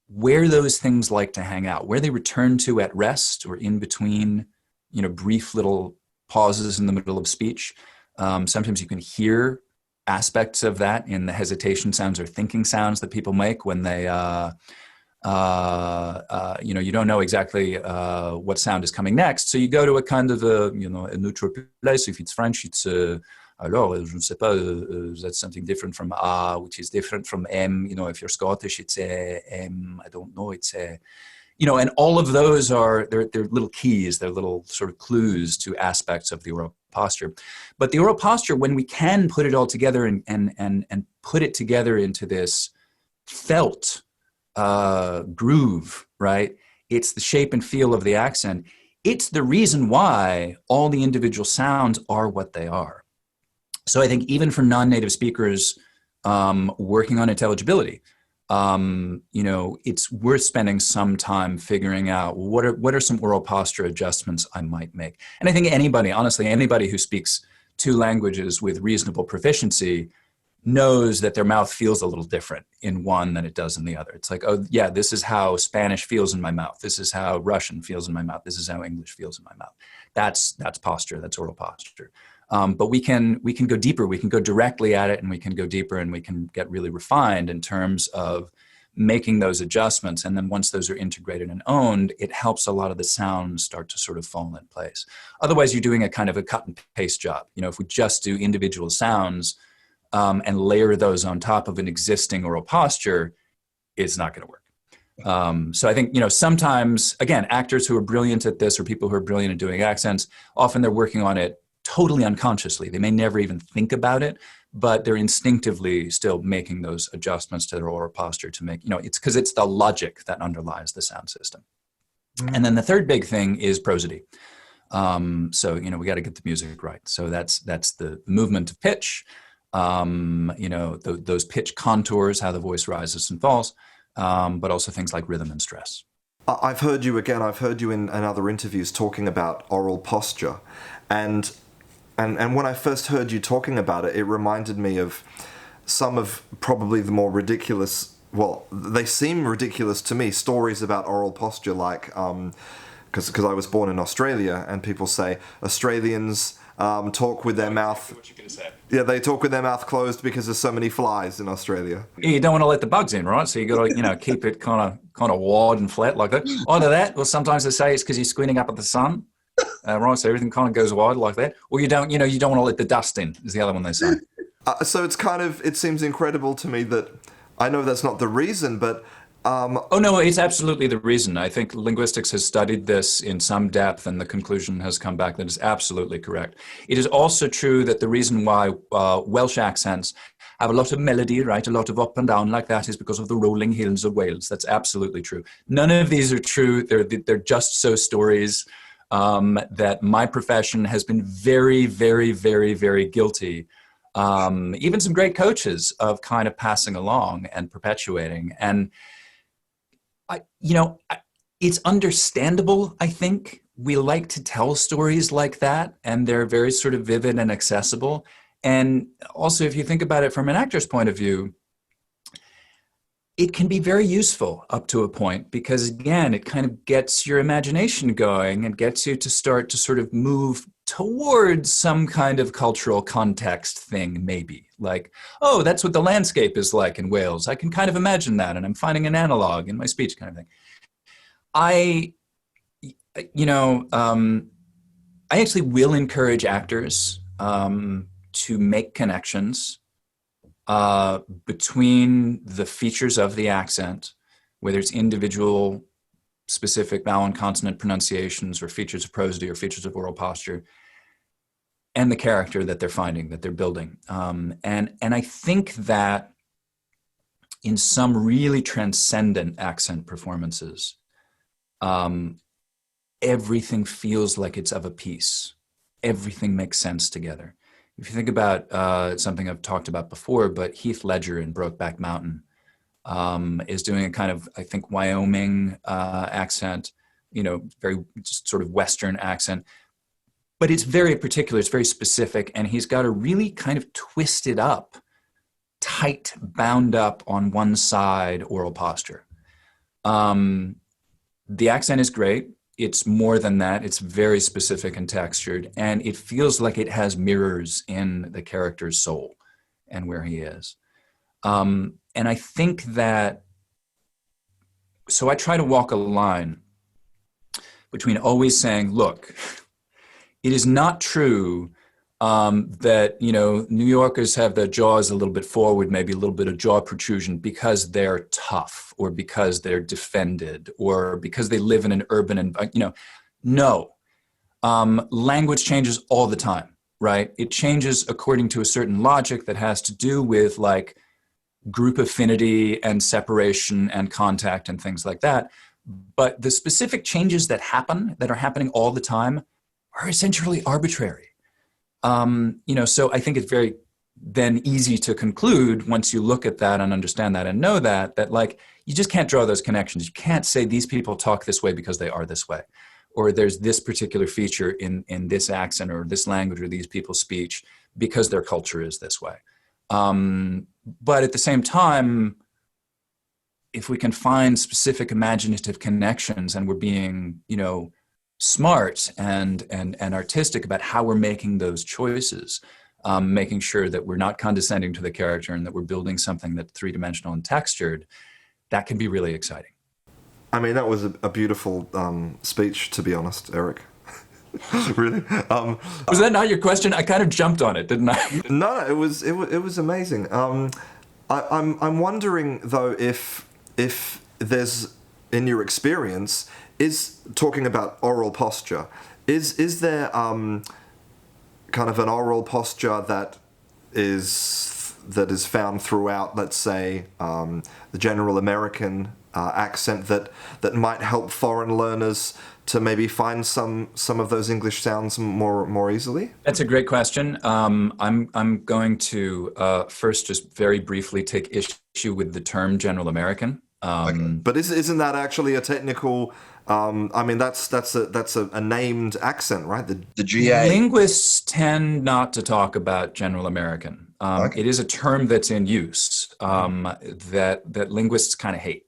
where those things like to hang out, where they return to at rest or in between, brief little pauses in the middle of speech. Sometimes you can hear aspects of that in the hesitation sounds or thinking sounds that people make when they, you don't know exactly what sound is coming next. So you go to a kind of a neutral place. If it's French, it's alors, je ne sais pas, that's something different from A, which is different from M. If you're Scottish, it's M. I don't know. It's and all of those they're little keys. They're little sort of clues to aspects of the oral posture. But the oral posture, when we can put it all together and put it together into this felt groove, right? It's the shape and feel of the accent. It's the reason why all the individual sounds are what they are. So I think even for non-native speakers working on intelligibility, it's worth spending some time figuring out what are some oral posture adjustments I might make. And I think honestly, anybody who speaks two languages with reasonable proficiency knows that their mouth feels a little different in one than it does in the other. It's like, oh yeah, this is how Spanish feels in my mouth. This is how Russian feels in my mouth. This is how English feels in my mouth. That's posture. That's oral posture. But we can go deeper. We can go directly at it, and we can go deeper, and we can get really refined in terms of making those adjustments. And then once those are integrated and owned, it helps a lot of the sounds start to sort of fall in place. Otherwise, you're doing a kind of a cut and paste job. If we just do individual sounds and layer those on top of an existing oral posture, it's not going to work. So I think, sometimes, again, actors who are brilliant at this or people who are brilliant at doing accents, often they're working on it totally unconsciously. They may never even think about it, but they're instinctively still making those adjustments to their oral posture to make, it's because it's the logic that underlies the sound system. Mm. And then the third big thing is prosody. So, we got to get the music right. So that's the movement of pitch, those pitch contours, how the voice rises and falls, but also things like rhythm and stress. I've heard you in other interviews talking about oral posture, and when I first heard you talking about it, it reminded me of some of probably the more ridiculous, well, they seem ridiculous to me, stories about oral posture, like, because I was born in Australia, and people say Australians talk with their mouth. What you gonna say? Yeah, they talk with their mouth closed because there's so many flies in Australia. You don't want to let the bugs in, right? So you got to, keep it kind of wide and flat like that. Either that, or sometimes they say it's because you're squinting up at the sun, right? So everything kind of goes wide like that. Or you don't want to let the dust in. Is the other one they say. So it seems incredible to me that I know that's not the reason, but. Oh, no, it's absolutely the reason. I think linguistics has studied this in some depth, and the conclusion has come back that it's absolutely correct. It is also true that the reason why Welsh accents have a lot of melody, right, a lot of up and down like that, is because of the rolling hills of Wales. That's absolutely true. None of these are true. They're just so stories that my profession has been very, very, very, very guilty. Even some great coaches of kind of passing along and perpetuating. And it's understandable, I think. We like to tell stories like that, and they're very sort of vivid and accessible. And also, if you think about it from an actor's point of view, it can be very useful up to a point because, again, it kind of gets your imagination going and gets you to start to sort of move towards some kind of cultural context thing, maybe. Like, oh, that's what the landscape is like in Wales. I can kind of imagine that, and I'm finding an analog in my speech kind of thing. I, you know, I actually will encourage actors to make connections between the features of the accent, whether it's individual specific vowel and consonant pronunciations or features of prosody or features of oral posture, and the character that they're finding, that they're building. And I think that in some really transcendent accent performances, everything feels like it's of a piece. Everything makes sense together. If you think about something I've talked about before, but Heath Ledger in Brokeback Mountain is doing a kind of, I think, Wyoming accent, very just sort of Western accent. But it's very particular, it's very specific, and he's got a really kind of twisted up, tight, bound up on one side oral posture. The accent is great. It's more than that. It's very specific and textured, and it feels like it has mirrors in the character's soul and where he is. And I think that, so I try to walk a line between always saying, look, it is not true that, New Yorkers have their jaws a little bit forward, maybe a little bit of jaw protrusion because they're tough or because they're defended or because they live in an urban environment. No. Language changes all the time, right? It changes according to a certain logic that has to do with like group affinity and separation and contact and things like that. But the specific changes that are happening all the time are essentially arbitrary. So I think it's very then easy to conclude once you look at that and understand that and know that like, you just can't draw those connections. You can't say these people talk this way because they are this way, or there's this particular feature in this accent or this language or these people's speech because their culture is this way. But at the same time, if we can find specific imaginative connections and we're being, smart and artistic about how we're making those choices, making sure that we're not condescending to the character and that we're building something that's three-dimensional and textured, that can be really exciting. I mean, that was a beautiful speech, to be honest, Erik. Really? Was that not your question? I kind of jumped on it, didn't I? No, it was amazing. I'm wondering though if there's, in your experience, is talking about oral posture. Is there kind of an oral posture that is found throughout, let's say, the general American accent that might help foreign learners to maybe find some of those English sounds more easily? That's a great question. I'm going to first just very briefly take issue with the term General American. Okay. But isn't that actually a technical? I mean, that's a named accent, right? The GA. Linguists tend not to talk about General American. Okay. It is a term that's in use that linguists kind of hate.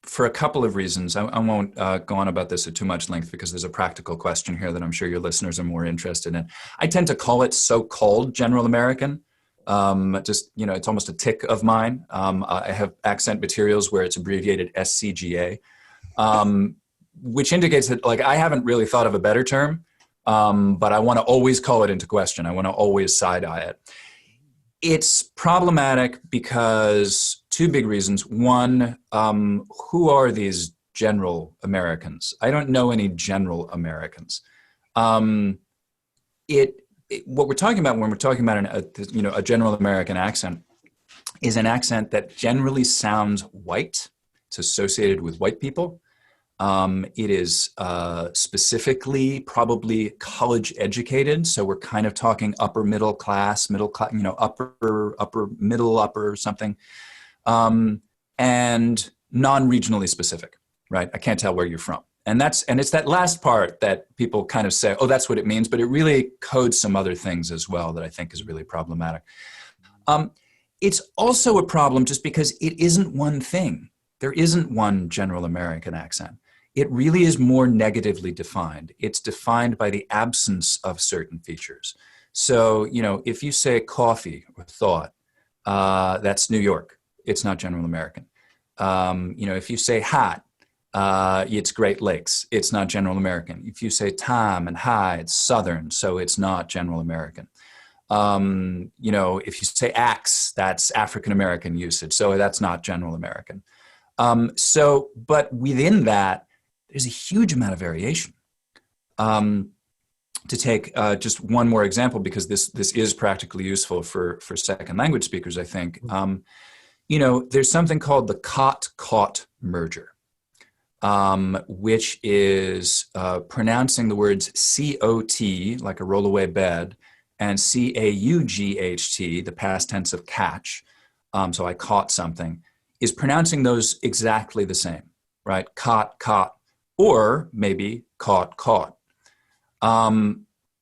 For a couple of reasons. I won't go on about this at too much length because there's a practical question here that I'm sure your listeners are more interested in. I tend to call it so-called General American. It's almost a tick of mine. I have accent materials where it's abbreviated SCGA, which indicates that like I haven't really thought of a better term, but I want to always call it into question. I want to always side-eye it. It's problematic because two big reasons. One, who are these general Americans? I don't know any general Americans. What we're talking about when we're talking about a general American accent is an accent that generally sounds white. It's associated with white people. It is specifically probably college educated, so we're kind of talking upper middle class, upper middle upper something, and non-regionally specific, right? I can't tell where you're from. And it's that last part that people kind of say, oh, that's what it means, but it really codes some other things as well that I think is really problematic. It's also a problem just because it isn't one thing. There isn't one general American accent. It really is more negatively defined. It's defined by the absence of certain features. So, if you say coffee or thought, that's New York. It's not general American. If you say hot, it's Great Lakes. It's not general American. If you say time and high, it's Southern, so it's not general American. If you say axe, that's African American usage, so that's not general American. But within that, there's a huge amount of variation. To take just one more example, because this is practically useful for second language speakers, I think. There's something called the cot-caught merger, which is pronouncing the words C-O-T, like a rollaway bed, and C-A-U-G-H-T, the past tense of catch, so I caught something, is pronouncing those exactly the same, right? Caught, caught, or maybe caught, caught.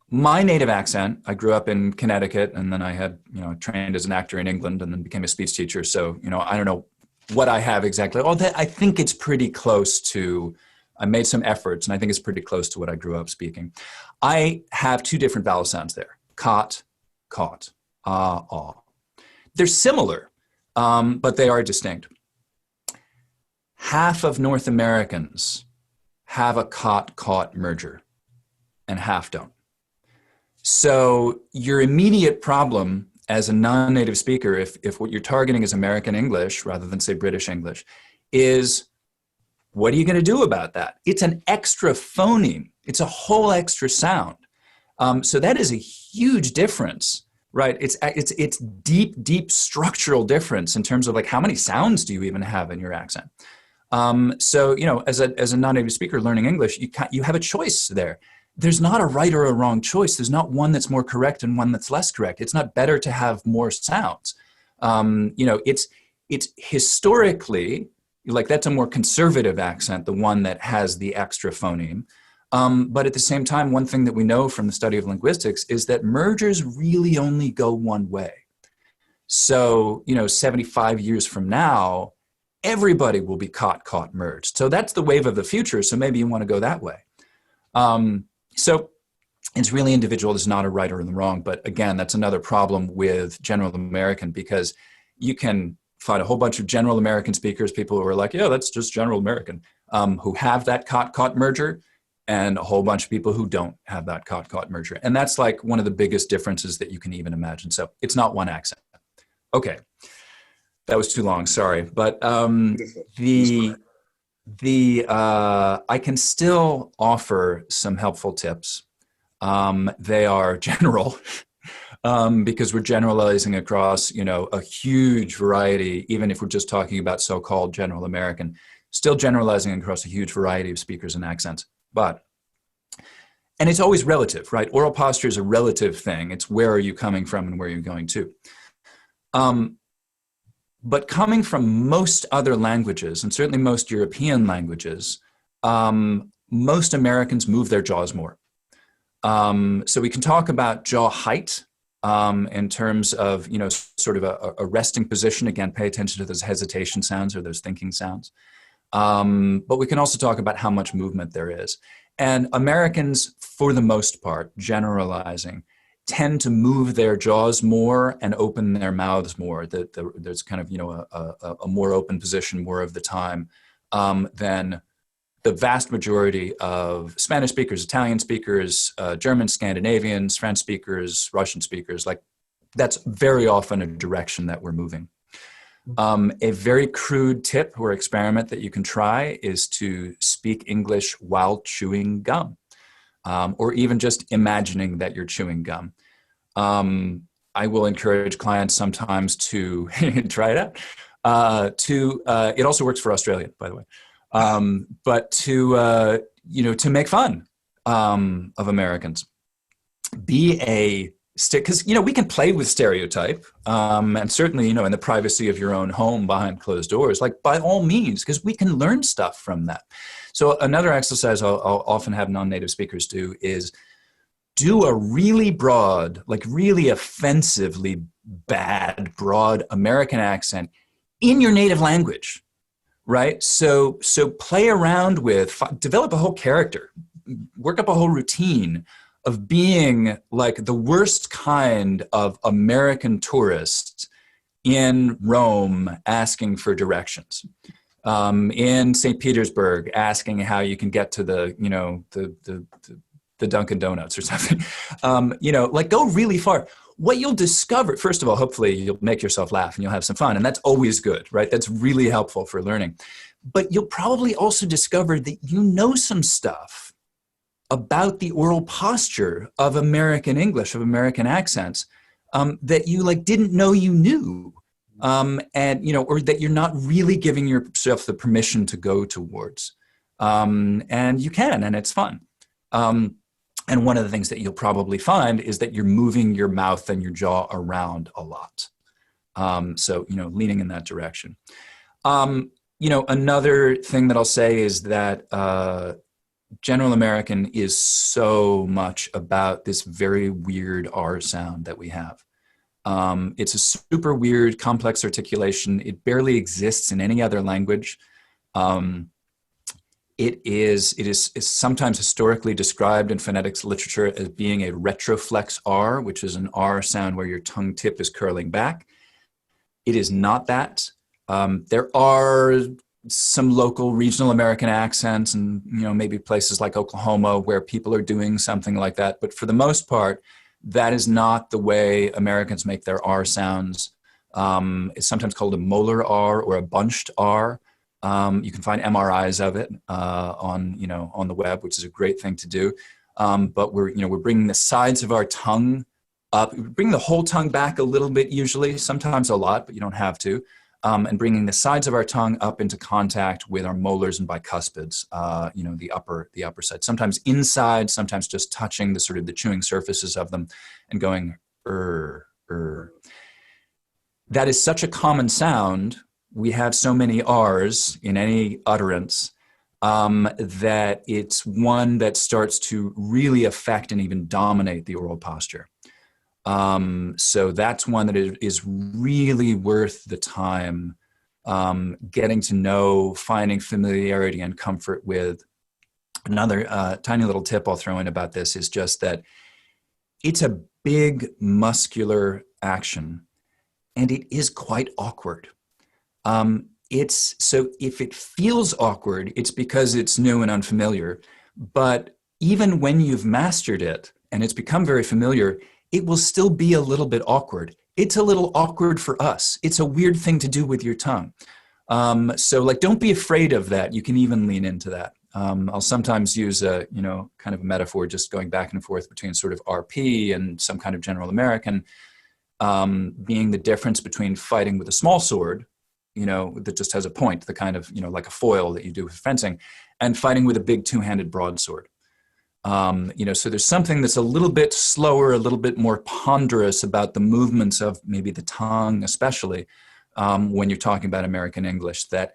My native accent, I grew up in Connecticut, and then I had, trained as an actor in England and then became a speech teacher. So, I don't know what I have exactly. I think it's pretty close to, I made some efforts, and I think it's pretty close to what I grew up speaking. I have two different vowel sounds there. Caught, caught, ah. They're similar, but they are distinct. Half of North Americans have a caught merger, and half don't. So your immediate problem as a non-native speaker, if what you're targeting is American English rather than, say, British English, is what are you going to do about that? It's an extra phoneme. It's a whole extra sound. So that is a huge difference, right? It's deep structural difference in terms of like how many sounds do you even have in your accent. So as a non-native speaker learning English, you have a choice there. There's not a right or a wrong choice. There's not one that's more correct and one that's less correct. It's not better to have more sounds. It's historically, like that's a more conservative accent, the one that has the extra phoneme. But at the same time, one thing that we know from the study of linguistics is that mergers really only go one way. So, 75 years from now, everybody will be caught merged. So that's the wave of the future. So maybe you want to go that way. So it's really individual. There's not a right or a wrong. But again, that's another problem with general American, because you can find a whole bunch of general American speakers, people who are like, yeah, that's just general American, who have that caught merger, and a whole bunch of people who don't have that caught merger. And that's like one of the biggest differences that you can even imagine. So it's not one accent. Okay. That was too long, sorry. But I can still offer some helpful tips. They are general because we're generalizing across, a huge variety, even if we're just talking about so-called general American, still generalizing across a huge variety of speakers and accents. And it's always relative, right? Oral posture is a relative thing. It's where are you coming from and where you're going to. But coming from most other languages, and certainly most European languages, most Americans move their jaws more. So we can talk about jaw height in terms of, sort of a resting position. Again, pay attention to those hesitation sounds or those thinking sounds. But we can also talk about how much movement there is. And Americans, for the most part, generalizing, tend to move their jaws more and open their mouths more. There's kind of, a more open position more of the time than the vast majority of Spanish speakers, Italian speakers, German, Scandinavians, French speakers, Russian speakers. Like, that's very often a direction that we're moving. A very crude tip or experiment that you can try is to speak English while chewing gum, or even just imagining that you're chewing gum. I will encourage clients sometimes to try it out. It also works for Australia, by the way, but to make fun of Americans. Be a because we can play with stereotype, and certainly in the privacy of your own home behind closed doors, like by all means, because we can learn stuff from that. So another exercise I'll often have non-native speakers do is do a really broad, like really offensively bad, broad American accent in your native language, right? So play around with, develop a whole character, work up a whole routine of being like the worst kind of American tourist in Rome asking for directions. In St. Petersburg, asking how you can get to the Dunkin' Donuts or something. Like go really far. What you'll discover, first of all, hopefully you'll make yourself laugh and you'll have some fun. And that's always good, right? That's really helpful for learning. But you'll probably also discover that you know some stuff about the oral posture of American English, of American accents, that you like didn't know you knew. Or that you're not really giving yourself the permission to go towards. And you can, and it's fun. And one of the things that you'll probably find is that you're moving your mouth and your jaw around a lot. So leaning in that direction. Another thing that I'll say is that General American is so much about this very weird R sound that we have. It's a super weird, complex articulation. It barely exists in any other language. It is sometimes historically described in phonetics literature as being a retroflex R, which is an R sound where your tongue tip is curling back. It is not that. There are some local regional American accents and maybe places like Oklahoma where people are doing something like that. But for the most part, that is not the way Americans make their R sounds. It's sometimes called a molar R or a bunched R. You can find MRIs of it on the web, which is a great thing to do. But we're bringing the sides of our tongue up, bring the whole tongue back a little bit usually, sometimes a lot, but you don't have to. And bringing the sides of our tongue up into contact with our molars and bicuspids, the upper side. Sometimes inside, sometimes just touching the sort of the chewing surfaces of them and going, That is such a common sound. We have so many R's in any utterance that it's one that starts to really affect and even dominate the oral posture. So that's one that is really worth the time getting to know, finding familiarity and comfort with. Another tiny little tip I'll throw in about this is just that it's a big muscular action and it is quite awkward. So if it feels awkward, it's because it's new and unfamiliar. But even when you've mastered it and it's become very familiar, it will still be a little bit awkward. It's a little awkward for us. It's a weird thing to do with your tongue. So don't be afraid of that. You can even lean into that. I'll sometimes use a, kind of a metaphor, just going back and forth between sort of RP and some kind of General American, being the difference between fighting with a small sword, that just has a point, the kind of, like a foil that you do with fencing, and fighting with a big two-handed broadsword. So there's something that's a little bit slower, a little bit more ponderous about the movements of maybe the tongue, especially when you're talking about American English, that,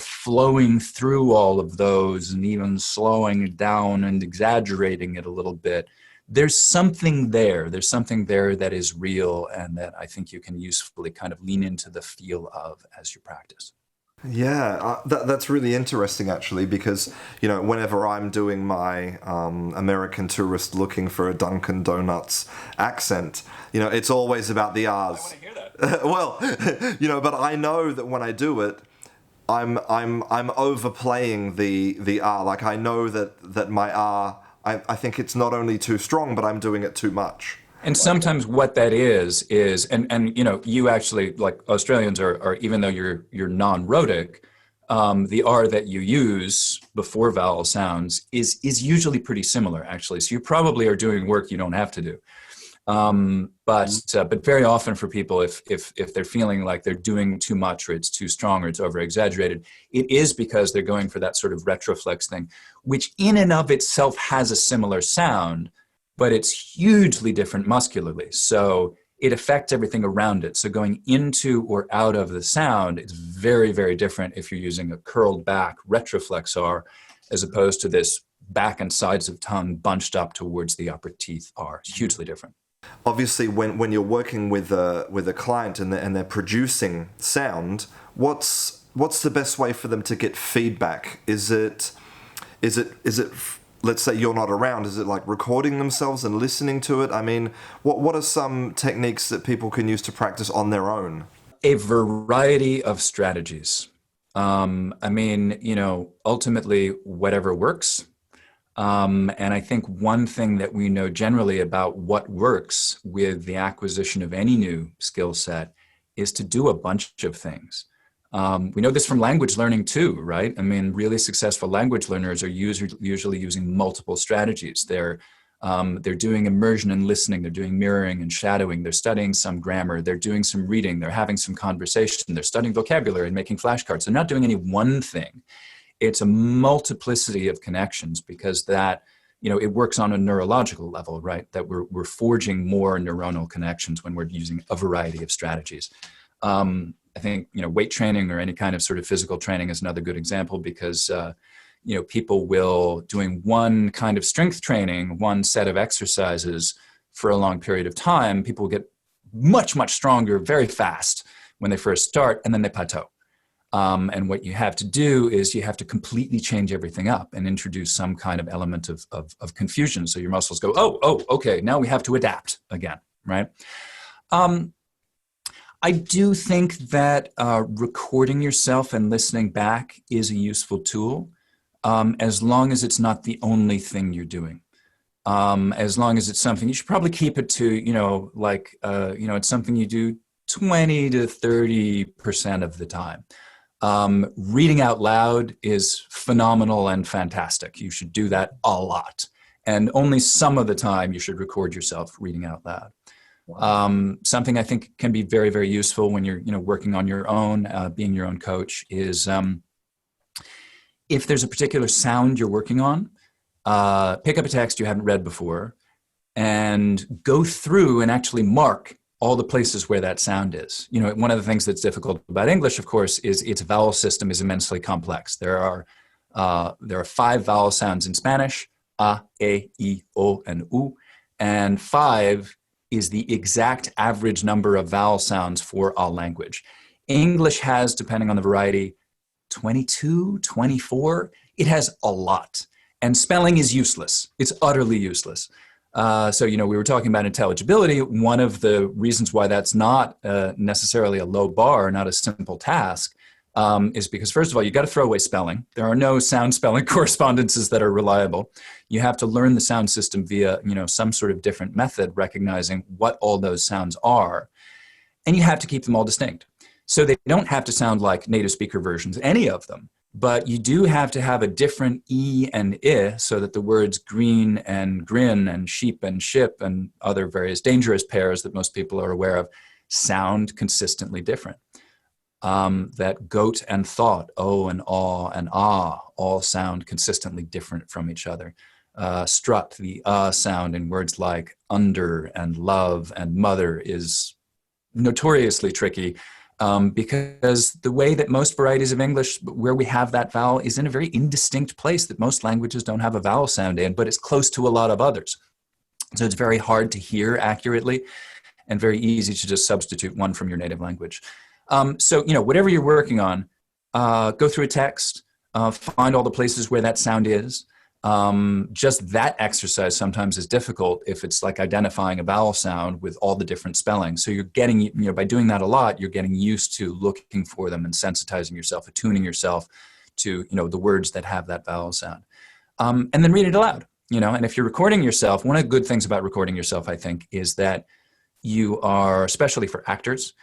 flowing through all of those and even slowing it down and exaggerating it a little bit. There's something there. There's something there that is real and that I think you can usefully kind of lean into the feel of as you practice. Yeah, that's really interesting, actually, because, whenever I'm doing my American tourist looking for a Dunkin' Donuts accent, it's always about the R's. I want to hear that. Well, but I know that when I do it, I'm overplaying the R. Like, I know that my R, I think it's not only too strong, but I'm doing it too much. And sometimes what that is, and you actually, like Australians are even though you're non-rhotic, the R that you use before vowel sounds is usually pretty similar, actually. So you probably are doing work you don't have to do. But very often for people, if they're feeling like they're doing too much or it's too strong or it's over-exaggerated, it is because they're going for that sort of retroflex thing, which in and of itself has a similar sound, but it's hugely different muscularly. So it affects everything around it. So going into or out of the sound is very, very different if you're using a curled back retroflexor as opposed to this back and sides of tongue bunched up towards the upper teeth are. It's hugely different. Obviously, when you're working with a client and they're producing sound, what's the best way for them to get feedback? Is it let's say you're not around, is it like recording themselves and listening to it? I mean, what are some techniques that people can use to practice on their own? A variety of strategies. I mean, ultimately, whatever works. And I think one thing that we know generally about what works with the acquisition of any new skill set is to do a bunch of things. We know this from language learning too, right? I mean, really successful language learners are usually using multiple strategies. They're doing immersion and listening. They're doing mirroring and shadowing. They're studying some grammar. They're doing some reading. They're having some conversation. They're studying vocabulary and making flashcards. They're not doing any one thing. It's a multiplicity of connections because that, it works on a neurological level, right? That we're forging more neuronal connections when we're using a variety of strategies. I think, weight training or any kind of sort of physical training is another good example because, people will, doing one kind of strength training, one set of exercises for a long period of time, people get much, much stronger very fast when they first start, and then they plateau. And what you have to do is you have to completely change everything up and introduce some kind of element of confusion. So your muscles go, oh, okay, now we have to adapt again, right? I do think that recording yourself and listening back is a useful tool, as long as it's not the only thing you're doing. As long as it's something, you should probably keep it to, it's something you do 20 to 30% of the time. Reading out loud is phenomenal and fantastic. You should do that a lot. And only some of the time you should record yourself reading out loud. Wow. Something I think can be very, very useful when you're, working on your own, being your own coach is if there's a particular sound you're working on, pick up a text you haven't read before and go through and actually mark all the places where that sound is. One of the things that's difficult about English, of course, is its vowel system is immensely complex. There are 5 vowel sounds in Spanish, a, e, o, and u, and 5 is the exact average number of vowel sounds for a language. English has, depending on the variety, 22, 24. It has a lot. And spelling is useless. It's utterly useless. So, we were talking about intelligibility. One of the reasons why that's not necessarily a low bar, not a simple task, is because, first of all, you got to throw away spelling. There are no sound spelling correspondences that are reliable. You have to learn the sound system via, some sort of different method, recognizing what all those sounds are. And you have to keep them all distinct. So they don't have to sound like native speaker versions, any of them. But you do have to have a different E and I so that the words green and grin and sheep and ship and other various dangerous pairs that most people are aware of sound consistently different. That goat and thought, oh and aw and ah, all sound consistently different from each other. Strut, the sound in words like under and love and mother is notoriously tricky. Because the way that most varieties of English, where we have that vowel, is in a very indistinct place that most languages don't have a vowel sound in, but it's close to a lot of others. So it's very hard to hear accurately and very easy to just substitute one from your native language. So, whatever you're working on, go through a text, find all the places where that sound is. Just that exercise sometimes is difficult if it's like identifying a vowel sound with all the different spellings. So you're getting, by doing that a lot, you're getting used to looking for them and sensitizing yourself, attuning yourself to, the words that have that vowel sound. And then read it aloud, and if you're recording yourself, one of the good things about recording yourself, I think, is that you are, especially for actors,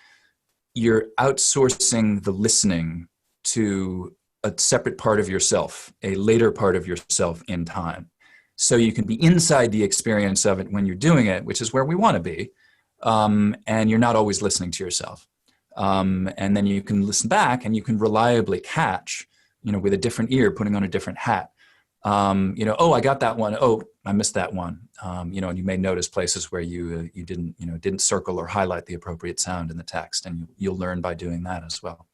you're outsourcing the listening to a separate part of yourself, a later part of yourself in time. So you can be inside the experience of it when you're doing it, which is where we want to be. And you're not always listening to yourself. And then you can listen back and you can reliably catch, with a different ear, putting on a different hat, Oh, I got that one. Oh, I missed that one. And you may notice places where you didn't circle or highlight the appropriate sound in the text, and you'll learn by doing that as well.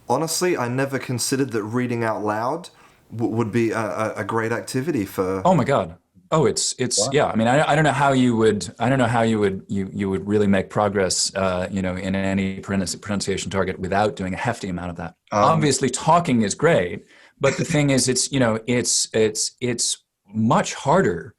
Honestly, I never considered that reading out loud would be a great activity for. Oh my God. Oh, it's Wow. yeah. I mean, I don't know how you would. I don't know how you would really make progress. In any pronunciation target without doing a hefty amount of that. Um, Obviously, talking is great, but the thing is, it's much harder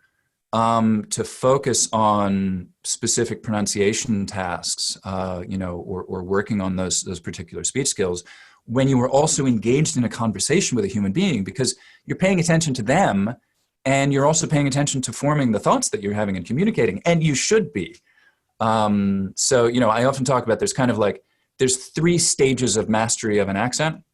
to focus on specific pronunciation tasks, or working on those particular speech skills when you are also engaged in a conversation with a human being, because you're paying attention to them and you're also paying attention to forming the thoughts that you're having and communicating, and you should be. I often talk about there's three stages of mastery of an accent.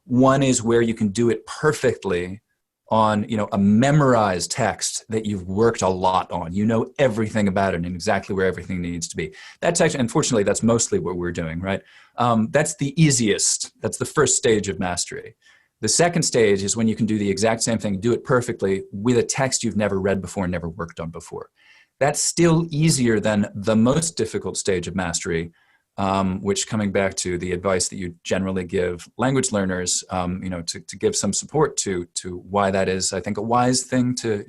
One is where you can do it perfectly on a memorized text that you've worked a lot on. You know everything about it and exactly where everything needs to be. That's actually, unfortunately, that's mostly what we're doing, right? That's the easiest. That's the first stage of mastery. The second stage is when you can do the exact same thing, do it perfectly with a text you've never read before and never worked on before. That's still easier than the most difficult stage of mastery, which, coming back to the advice that you generally give language learners, to give some support to why that is, I think, a wise thing to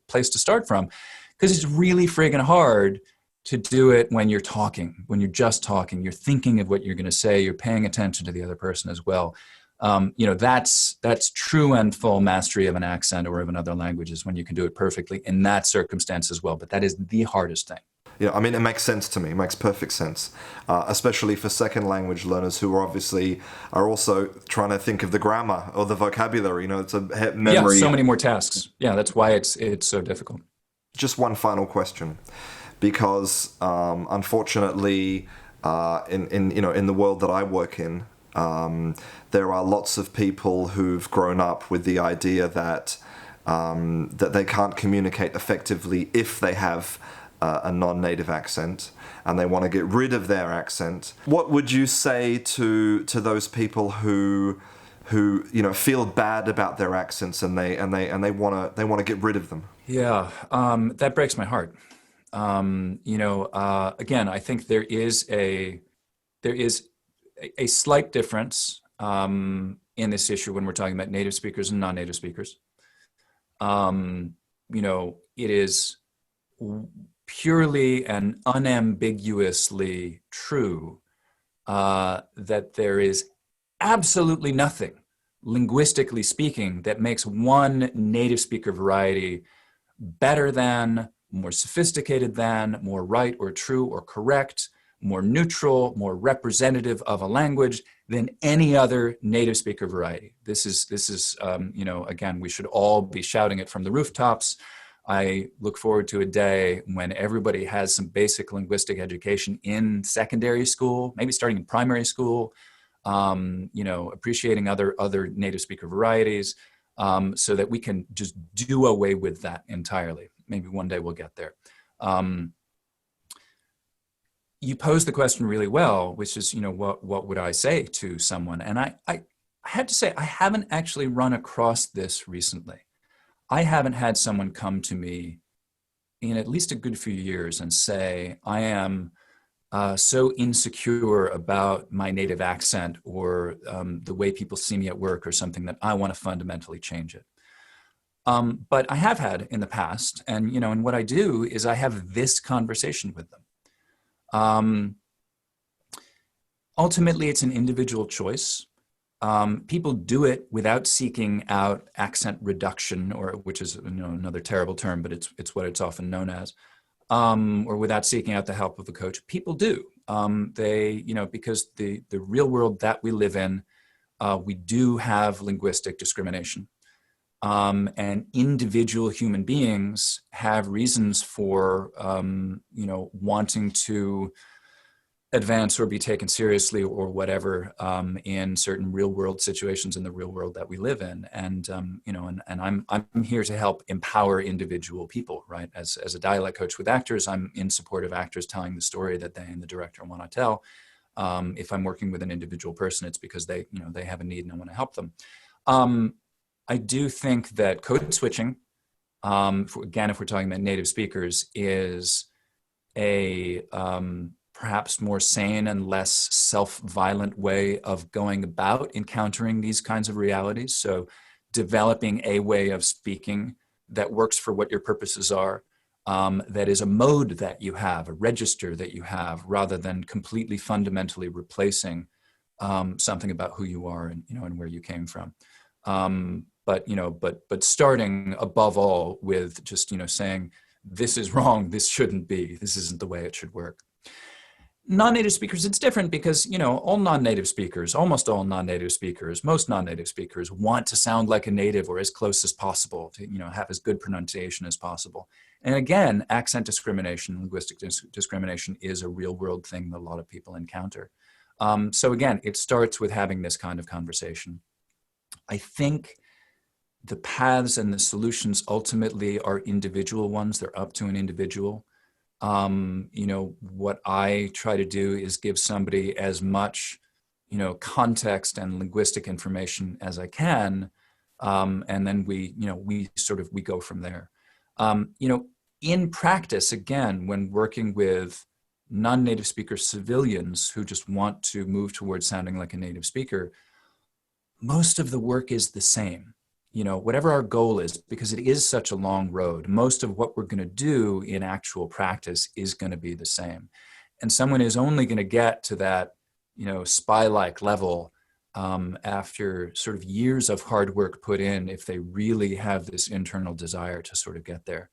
place to start from, because it's really friggin' hard to do it when you're talking, when you're just talking, you're thinking of what you're going to say, you're paying attention to the other person as well. That's true and full mastery of an accent or of another language, is when you can do it perfectly in that circumstance as well. But that is the hardest thing. Yeah, I mean, it makes sense to me. It makes perfect sense, especially for second language learners who are also trying to think of the grammar or the vocabulary. It's a memory. Yeah, so many more tasks. Yeah, that's why it's so difficult. Just one final question, because unfortunately, in the world that I work in, there are lots of people who've grown up with the idea that they can't communicate effectively if they have a non-native accent, and they want to get rid of their accent. What would you say to those people who feel bad about their accents and they want to get rid of them? Yeah, that breaks my heart. Again, I think there is a slight difference in this issue when we're talking about native speakers and non-native speakers. It is purely and unambiguously true that there is absolutely nothing, linguistically speaking, that makes one native speaker variety better than, more sophisticated than, more right or true or correct, more neutral, more representative of a language than any other native speaker variety. This is again, we should all be shouting it from the rooftops. I look forward to a day when everybody has some basic linguistic education in secondary school, maybe starting in primary school, appreciating other native speaker varieties, so that we can just do away with that entirely. Maybe one day we'll get there. You posed the question really well, which is, what would I say to someone? And I have to say, I haven't actually run across this recently. I haven't had someone come to me in at least a good few years and say, I am so insecure about my native accent or the way people see me at work or something that I want to fundamentally change it. But I have had in the past, and what I do is I have this conversation with them. Ultimately, it's an individual choice. People do it without seeking out accent reduction, or which is another terrible term, but it's what it's often known as, or without seeking out the help of a coach. People do. Because the real world that we live in, we do have linguistic discrimination, and individual human beings have reasons for wanting to advance or be taken seriously or whatever in certain real world situations in the real world that we live in. And I'm here to help empower individual people, right? As a dialect coach with actors, I'm in support of actors telling the story that they and the director want to tell. If I'm working with an individual person, it's because they have a need and I want to help them. I do think that code switching, again, if we're talking about native speakers, is a perhaps more sane and less self-violent way of going about encountering these kinds of realities. So developing a way of speaking that works for what your purposes are, that is a mode that you have, a register that you have, rather than completely fundamentally replacing something about who you are and, and where you came from. But starting above all with just, saying, this is wrong, this shouldn't be, this isn't the way it should work. Non-native speakers, it's different because, all non-native speakers, almost all non-native speakers, most non-native speakers want to sound like a native or as close as possible, to, have as good pronunciation as possible. And again, accent discrimination, linguistic discrimination is a real world thing that a lot of people encounter. So again, it starts with having this kind of conversation. I think the paths and the solutions ultimately are individual ones. They're up to an individual. What I try to do is give somebody as much, context and linguistic information as I can. And then we go from there. In practice, again, when working with non-native speaker civilians who just want to move towards sounding like a native speaker, most of the work is the same. Whatever our goal is, because it is such a long road, most of what we're going to do in actual practice is going to be the same. And someone is only going to get to that, spy-like level after sort of years of hard work put in, if they really have this internal desire to sort of get there.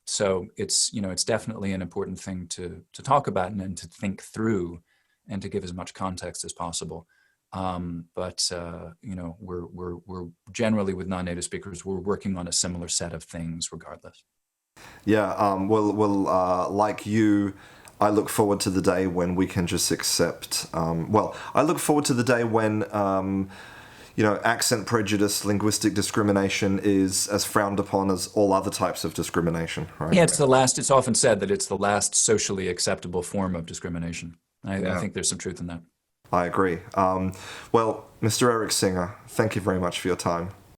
So it's definitely an important thing to talk about and to think through and to give as much context as possible. But we're generally with non-native speakers, we're working on a similar set of things regardless. Yeah, like you, I look forward to the day when we can just accept, I look forward to the day when, accent prejudice, linguistic discrimination is as frowned upon as all other types of discrimination, right? Yeah, it's often said that it's the last socially acceptable form of discrimination. I think there's some truth in that. I agree. Well, Mr. Erik Singer, thank you very much for your time.